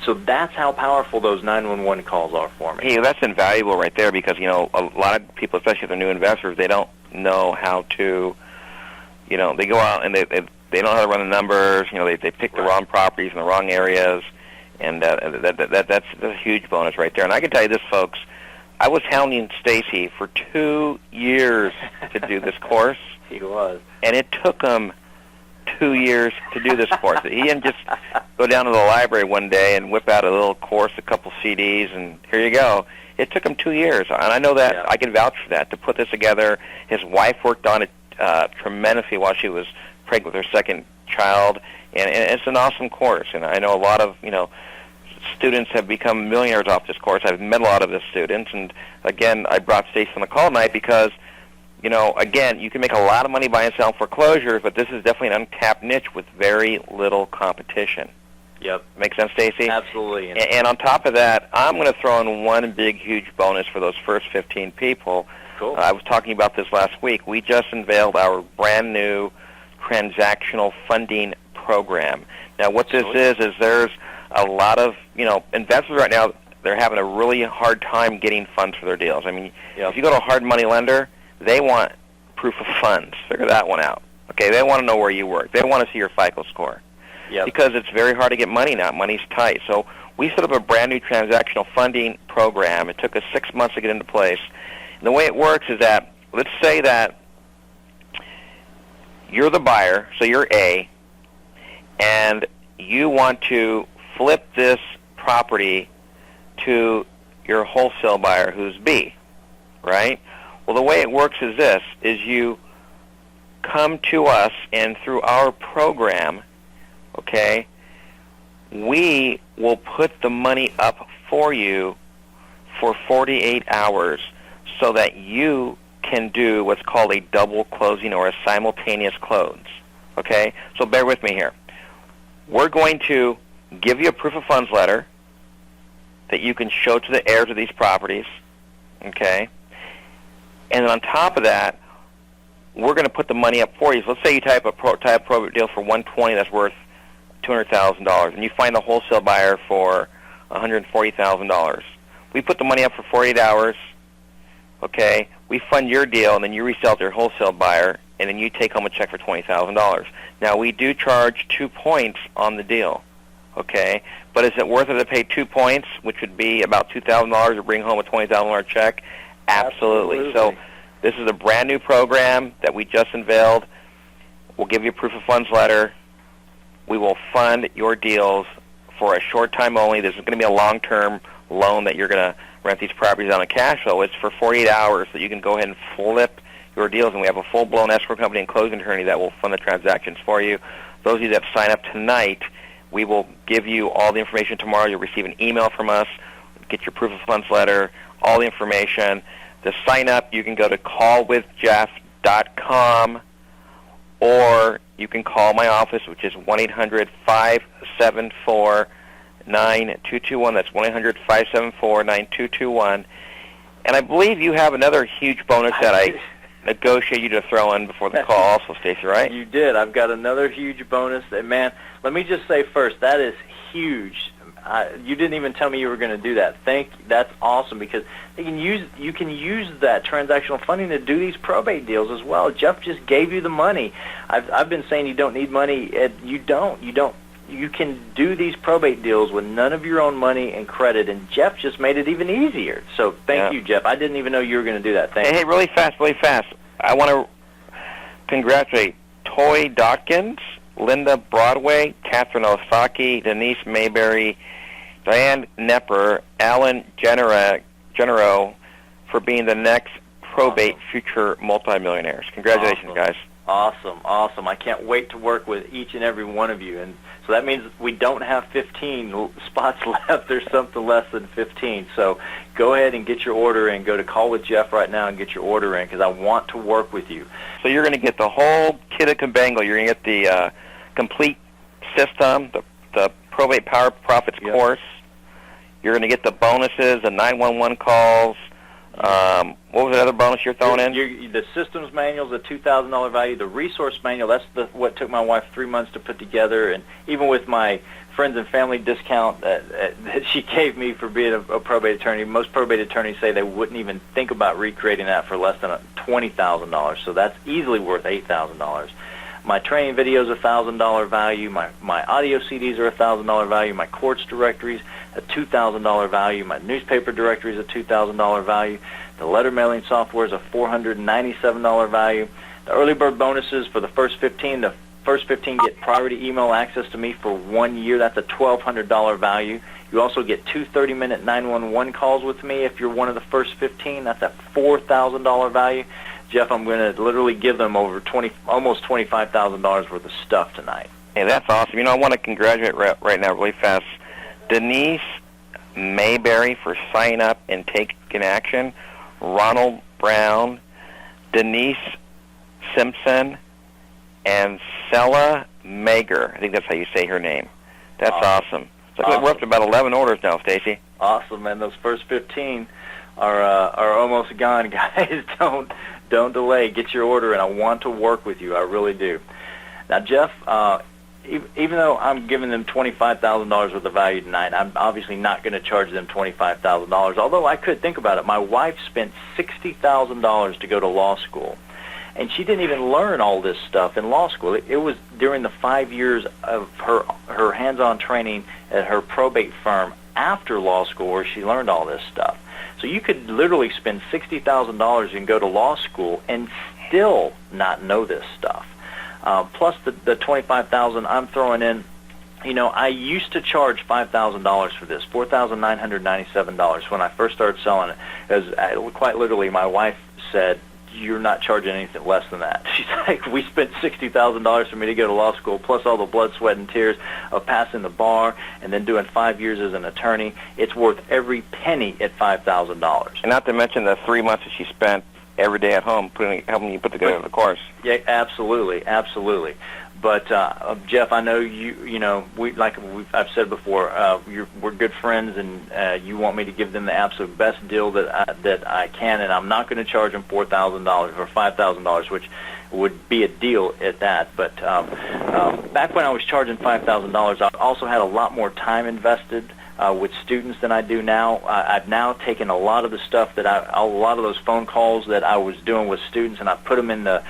So that's how powerful those 911 calls are for me. Hey, that's invaluable right there because, a lot of people, especially if they're new investors, they don't know how to, they go out and they don't know how to run the numbers. They pick the wrong properties in the wrong areas, and that's a huge bonus right there. And I can tell you this, folks, I was hounding Stacy for 2 years to do this course. He was. And it took him 2 years to do this course. He didn't just go down to the library one day and whip out a little course, a couple CDs, and here you go. It took him 2 years, and I know that. I can vouch for that, to put this together. His wife worked on it tremendously while she was pregnant with her second child, and it's an awesome course. And I know a lot of students have become millionaires off this course. I've met a lot of the students, and again, I brought Stacy on the call tonight because again, you can make a lot of money buying and selling foreclosures, but this is definitely an untapped niche with very little competition. Yep. Make sense, Stacy? Absolutely. And on top of that, I'm going to throw in one big, huge bonus for those first 15 people. Cool. I was talking about this last week. We just unveiled our brand new transactional funding program. Now, what this is there's a lot of, investors right now, they're having a really hard time getting funds for their deals. I mean, if you go to a hard money lender, they want proof of funds. Figure that one out. Okay, they want to know where you work. They want to see your FICO score. Yep. Because it's very hard to get money now. Money's tight. So we set up a brand new transactional funding program. It took us 6 months to get into place. And the way it works is that, let's say that you're the buyer, so you're A, and you want to flip this property to your wholesale buyer who's B, right? Well, the way it works is this, is you come to us, and through our program, okay, we will put the money up for you for 48 hours so that you can do what's called a double closing or a simultaneous close, okay? So bear with me here. We're going to give you a proof of funds letter that you can show to the heirs of these properties, okay? And then on top of that, we're going to put the money up for you. So let's say you type a probate deal for $120 that's worth $200,000, and you find the wholesale buyer for $140,000. We put the money up for 48 hours, okay? We fund your deal, and then you resell it to your wholesale buyer, and then you take home a check for $20,000. Now, we do charge 2 points on the deal, okay? But is it worth it to pay 2 points, which would be about $2,000 to bring home a $20,000 check? Absolutely. So this is a brand new program that we just unveiled. We'll give you a proof of funds letter. We will fund your deals for a short time only. This is going to be a long-term loan that you're going to rent these properties on a cash flow. It's for 48 hours, so you can go ahead and flip your deals, and we have a full-blown escrow company and closing attorney that will fund the transactions for you. Those of you that sign up tonight, we will give you all the information tomorrow. You'll receive an email from us, get your proof of funds letter, all the information. To sign up, you can go to callwithjeff.com, or you can call my office, which is 1-800-574-9221. That's 1-800-574-9221. And I believe you have another huge bonus that I negotiate you to throw in before the call also, Stacy, right? You did. I've got another huge bonus. Man, let me just say first, that is huge. You didn't even tell me you were going to do that. That's awesome, because you can use that transactional funding to do these probate deals as well. Jeff just gave you the money. I've been saying you don't need money. You don't. You can do these probate deals with none of your own money and credit, and Jeff just made it even easier. So thank you, Jeff. I didn't even know you were going to do that. Thank you. Hey, really fast. I want to congratulate Toy Dawkins, Linda Broadway, Catherine Osaki, Denise Mayberry, Diane Nepper, Alan Genero for being the next probate future multimillionaires. Congratulations, guys. Awesome. I can't wait to work with each and every one of you. And so that means we don't have 15 spots left. There's something less than 15. So go ahead and get your order in. Go to Call with Jeff right now and get your order in, because I want to work with you. So you're going to get the whole kit and caboodle. You're going to get the complete system, the Probate Power Profits course. You're going to get the bonuses, the 911 calls. What was the other bonus you're throwing in? The systems manual is a $2,000 value. The resource manual, that's what took my wife 3 months to put together. And even with my friends and family discount that she gave me for being a probate attorney, most probate attorneys say they wouldn't even think about recreating that for less than $20,000. So that's easily worth $8,000. My training video is a $1,000 value. My audio CDs are a $1,000 value. My courts directories, a $2,000 value. My newspaper directory is a $2,000 value. The letter mailing software is a $497 value. The early bird bonuses for the first 15, the first 15 get priority email access to me for 1 year. That's a $1,200 value. You also get 2 30-minute 911 calls with me if you're one of the first 15. That's a $4,000 value. Jeff, I'm going to literally give them over almost $25,000 worth of stuff tonight. Hey, that's awesome. I want to congratulate right now really fast Denise Mayberry for signing up and taking action, Ronald Brown, Denise Simpson, and Sella Mager. I think that's how you say her name. That's awesome. So we're up to about 11 orders now, Stacy. Awesome, man. Those first 15 are almost gone, guys. Don't delay. Get your order, and I want to work with you. I really do. Now, Jeff, even though I'm giving them $25,000 worth of value tonight, I'm obviously not going to charge them $25,000, although I could think about it. My wife spent $60,000 to go to law school, and she didn't even learn all this stuff in law school. It was during the 5 years of her hands-on training at her probate firm after law school where she learned all this stuff. So you could literally spend $60,000 and go to law school and still not know this stuff. Plus the $25,000 I'm throwing in. I used to charge $5,000 for this, $4,997 when I first started selling it. Because quite literally, my wife said, "You're not charging anything less than that." She's like, "We spent $60,000 for me to go to law school, plus all the blood, sweat, and tears of passing the bar and then doing 5 years as an attorney. It's worth every penny at $5,000." And not to mention the 3 months that she spent every day at home helping you put together the course. Yeah, absolutely. But Jeff, I know I've said before, we're good friends, and you want me to give them the absolute best deal that I can, and I'm not going to charge them $4,000 or $5,000, which would be a deal at that. But back when I was charging $5,000, I also had a lot more time invested with students than I do now. I've now taken a lot of the stuff a lot of those phone calls that I was doing with students, and I put them in the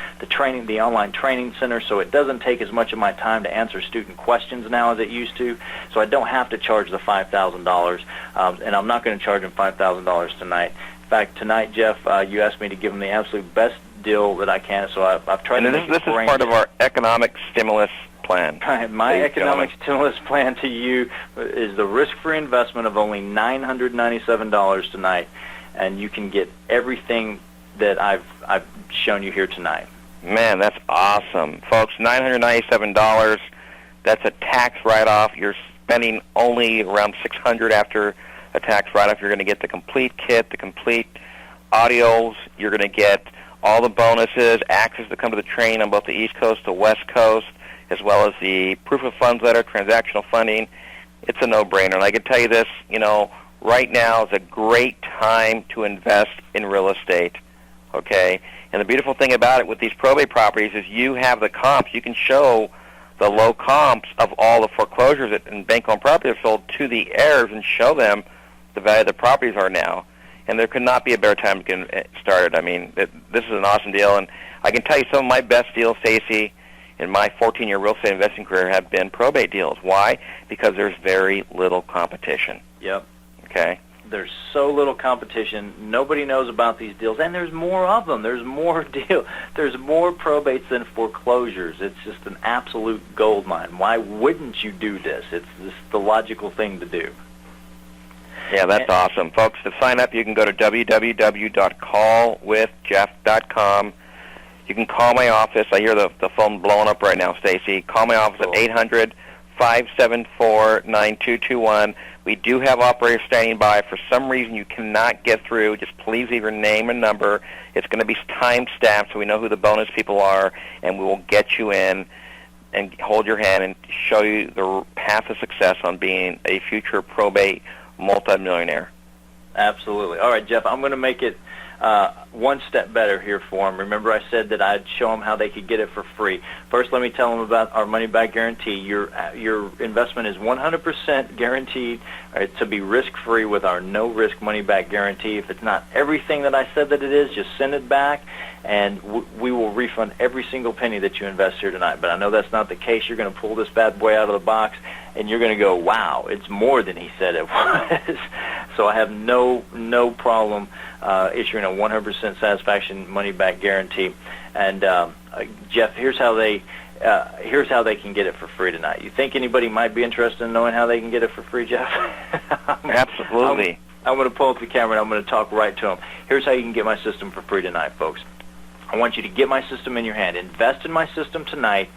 online training center, so it doesn't take as much of my time to answer student questions now as it used to. So I don't have to charge the $5,000, and I'm not going to charge them $5,000 tonight. In fact, tonight, Jeff, you asked me to give them the absolute best deal that I can, so I've tried to make it. This is part of our economic stimulus plan. My economic stimulus plan to you is the risk-free investment of only $997 tonight, and you can get everything that I've shown you here tonight. Man, that's awesome. Folks, $997. That's a tax write-off. You're spending only around $600 after a tax write-off. You're going to get the complete kit, the complete audios. You're going to get all the bonuses, access to come to the training on both the East Coast, the West Coast, as well as the proof of funds letter, transactional funding. It's a no-brainer. And I can tell you this, right now is a great time to invest in real estate, okay? And the beautiful thing about it with these probate properties is you have the comps. You can show the low comps of all the foreclosures and bank-owned properties sold to the heirs and show them the value of the properties are now. And there could not be a better time to get started. I mean, this is an awesome deal. And I can tell you some of my best deals, Stacy, in my 14-year real estate investing career have been probate deals. Why? Because there's very little competition. Yep. Okay? There's so little competition. Nobody knows about these deals, and there's more of them. There's more There's more probates than foreclosures. It's just an absolute gold mine. Why wouldn't you do this? It's just the logical thing to do. Yeah, that's awesome. Folks, to sign up, you can go to www.callwithjeff.com. You can call my office. I hear the phone blowing up right now, Stacy. Call my office at 800-574-9221. We do have operators standing by. For some reason you cannot get through, just please leave your name and number. It's going to be time-stamped so we know who the bonus people are, and we will get you in and hold your hand and show you the path of success on being a future probate multimillionaire. Absolutely. All right, Jeff, I'm going to make it one step better here for them. Remember I said that I'd show them how they could get it for free. First, let me tell them about our money-back guarantee. Your investment is 100% guaranteed to be risk-free with our no-risk money-back guarantee. If it's not everything that I said that it is, just send it back, and we will refund every single penny that you invest here tonight. But I know that's not the case. You're going to pull this bad boy out of the box, and you're going to go, wow, it's more than he said it was. So I have no problem issuing a 100% satisfaction money-back guarantee. And Jeff, here's how they can get it for free tonight. You think anybody might be interested in knowing how they can get it for free, Jeff? Absolutely. I'm going to pull up the camera and I'm going to talk right to them. Here's how you can get my system for free tonight, folks. I want you to get my system in your hand. Invest in my system tonight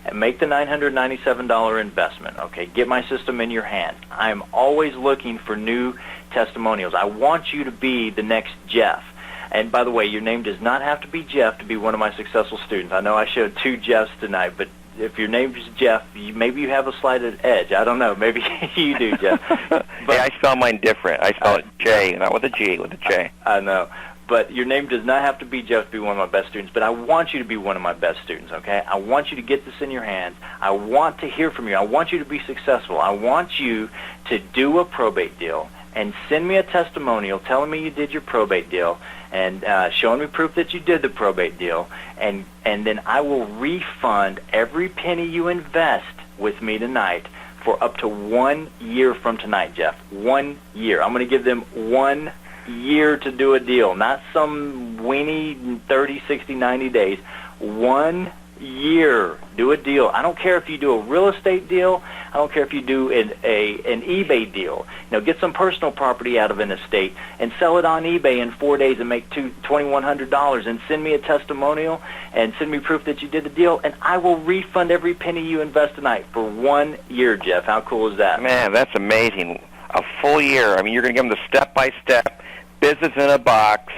and make the $997 investment. Okay, get my system in your hand. I'm always looking for new testimonials. I want you to be the next Jeff. And by the way, your name does not have to be Jeff to be one of my successful students. I know I showed two Jeffs tonight, but if your name is Jeff, maybe you have a slight edge. I don't know. Maybe you do, Jeff. But hey, I spell mine different. I spell it J, not with a G, with a J. I know. But your name does not have to be Jeff to be one of my best students, but I want you to be one of my best students, okay? I want you to get this in your hands. I want to hear from you. I want you to be successful. I want you to do a probate deal and send me a testimonial telling me you did your probate deal and showing me proof that you did the probate deal, and then I will refund every penny you invest with me tonight for up to 1 year from tonight, Jeff. 1 year. I'm going to give them 1 year to do a deal, not some weenie 30, 60, 90 days. 1 year. Do a deal. I don't care if you do a real estate deal. I don't care if you do an eBay deal. Get some personal property out of an estate and sell it on eBay in 4 days and make $2,100 and send me a testimonial and send me proof that you did the deal, and I will refund every penny you invest tonight for 1 year, Jeff. How cool is that? Man, that's amazing. A full year. I mean, you're going to give them the step-by-step business in a box,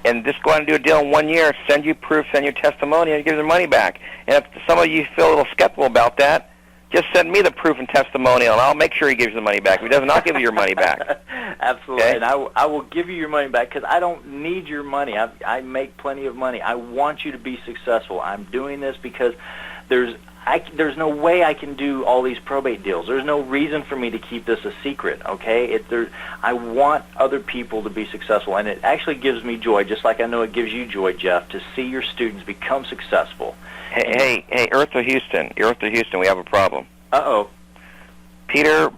and just go out and do a deal in 1 year, send you proof, send your testimony, and give their money back. And if some of you feel a little skeptical about that, just send me the proof and testimonial, and I'll make sure he gives you the money back. If he doesn't, I'll give you your money back. Absolutely, okay? And I will give you your money back because I don't need your money. I make plenty of money. I want you to be successful. I'm doing this because there's no way I can do all these probate deals. There's no reason for me to keep this a secret, okay? I want other people to be successful, and it actually gives me joy, just like I know it gives you joy, Jeff, to see your students become successful. Hey, Eartha Houston, we have a problem. Uh-oh. Peter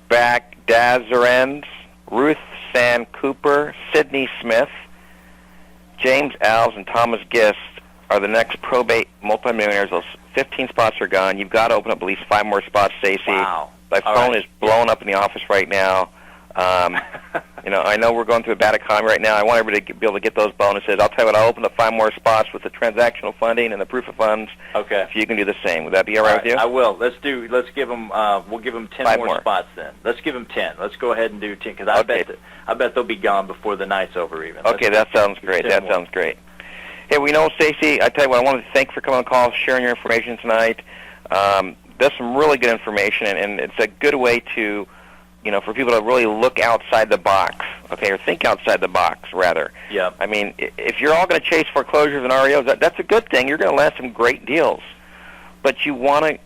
Dazarens, Ruth San Cooper, Sidney Smith, James Alves, and Thomas Gist are the next probate multimillionaires. Those 15 spots are gone. You've got to open up at least 5 more spots, Stacy. Wow. My phone is blowing up in the office right now. I know we're going through a bad economy right now. I want everybody to be able to get those bonuses. I'll tell you what, I'll open up 5 more spots with the transactional funding and the proof of funds. Okay. So you can do the same. Would that be all right with you? I will. Let's give them. We'll give them 10 more spots then. Let's give them 10. Let's go ahead and do 10 because I bet they'll be gone before the night's over even. Okay, that sounds great. That sounds great. Hey, we know, Stacy, I tell you what, I want to thank you for coming on the call, sharing your information tonight. That's some really good information, and it's a good way to, for people to really look outside the box, okay, or think outside the box, rather. Yeah. I mean, if you're all going to chase foreclosures and REOs, that's a good thing. You're going to land some great deals. But you want to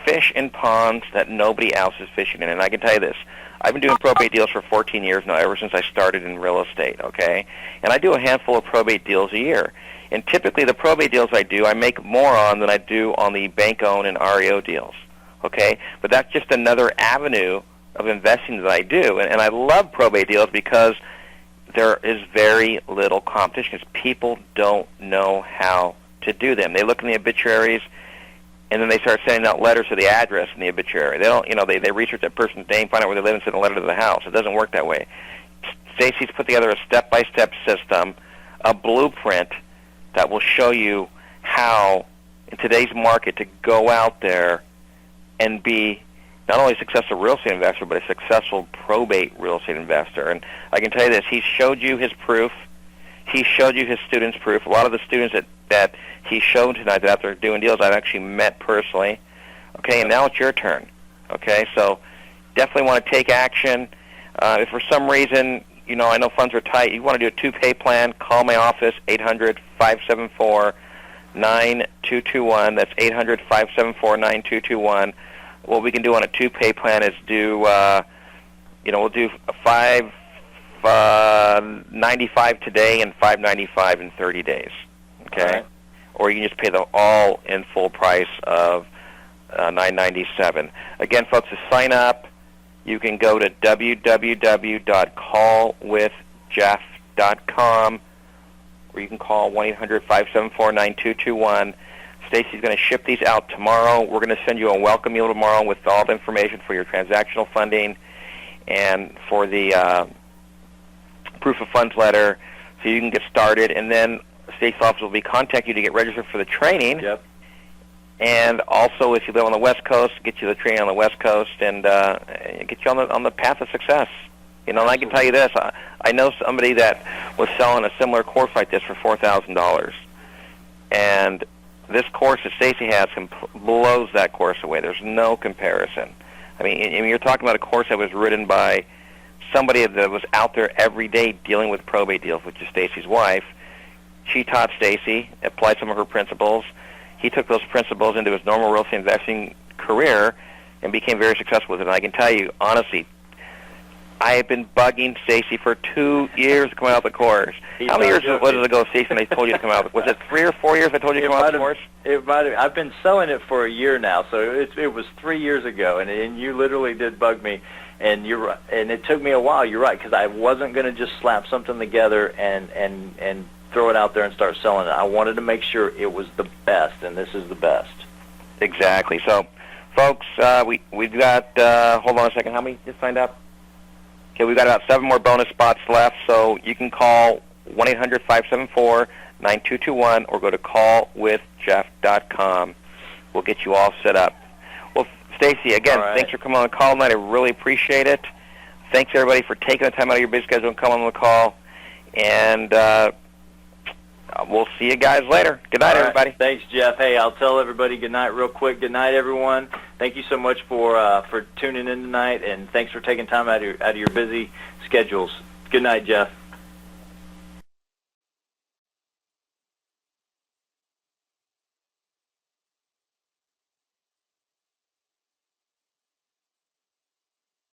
fish in ponds that nobody else is fishing in. And I can tell you this. I've been doing probate deals for 14 years now, ever since I started in real estate, okay? And I do a handful of probate deals a year. And typically the probate deals I do, I make more on than I do on the bank-owned and REO deals, okay? But that's just another avenue of investing that I do. And I love probate deals because there is very little competition because people don't know how to do them. They look in the obituaries, and then they start sending out letters to the address in the obituary. They don't, they research that person's name, find out where they live, and send a letter to the house. It doesn't work that way. Stacy's put together a step-by-step system, a blueprint that will show you how, in today's market, to go out there and be not only a successful real estate investor, but a successful probate real estate investor. And I can tell you this, he showed you his proof. He showed you his students' proof. A lot of the students that he showed tonight that after doing deals I've actually met personally. Okay, and now it's your turn. Okay, so definitely want to take action. If for some reason, I know funds are tight, you want to do a 2-pay plan, call my office, 800-574-9221. That's 800-574-9221. What we can do on a 2-pay plan is do, we'll do $595 today and $595 in 30 days. Okay, right. Or you can just pay the all in full price of $997. Again, folks, to sign up, you can go to www.callwithjeff.com, or you can call 1-800-574-9221. Stacy's going to ship these out tomorrow. We're going to send you a welcome email tomorrow with all the information for your transactional funding and for the proof of funds letter, so you can get started. And then Stacy's office will be contacting you to get registered for the training. Yep. And also, if you live on the West Coast, get you the training on the West Coast and get you on the path of success. And I can tell you this: I know somebody that was selling a similar course like this for $4,000, and this course that Stacy has blows that course away. There's no comparison. I mean, you're talking about a course that was written by somebody that was out there every day dealing with probate deals, which is Stacy's wife. She taught Stacy, applied some of her principles. He took those principles into his normal real estate investing career and became very successful with it. And I can tell you, honestly, I have been bugging Stacy for 2 years to come out of the course. How many years was it ago, Stacy, when they told you to come out? Was it 3 or 4 years I told you to come out of the course? It might have. I've been selling it for a year now, so it was 3 years ago, and you literally did bug me. And you're right, and it took me a while. You're right, because I wasn't going to just slap something together and throw it out there and start selling it. I wanted to make sure it was the best, and this is the best. Exactly. So, folks, we've got. Hold on a second. How many just signed up? Okay, we've got about 7 more bonus spots left. So you can call 1-800-574-9221 or go to callwithjeff.com. We'll get you all set up. Well, Stacy, again, Thanks for coming on the call tonight. I really appreciate it. Thanks, everybody, for taking the time out of your busy schedule and coming on the call. And we'll see you guys later. Good night, everybody. Thanks, Jeff. Hey, I'll tell everybody good night real quick. Good night, everyone. Thank you so much for tuning in tonight, and thanks for taking time out of your busy schedules. Good night, Jeff.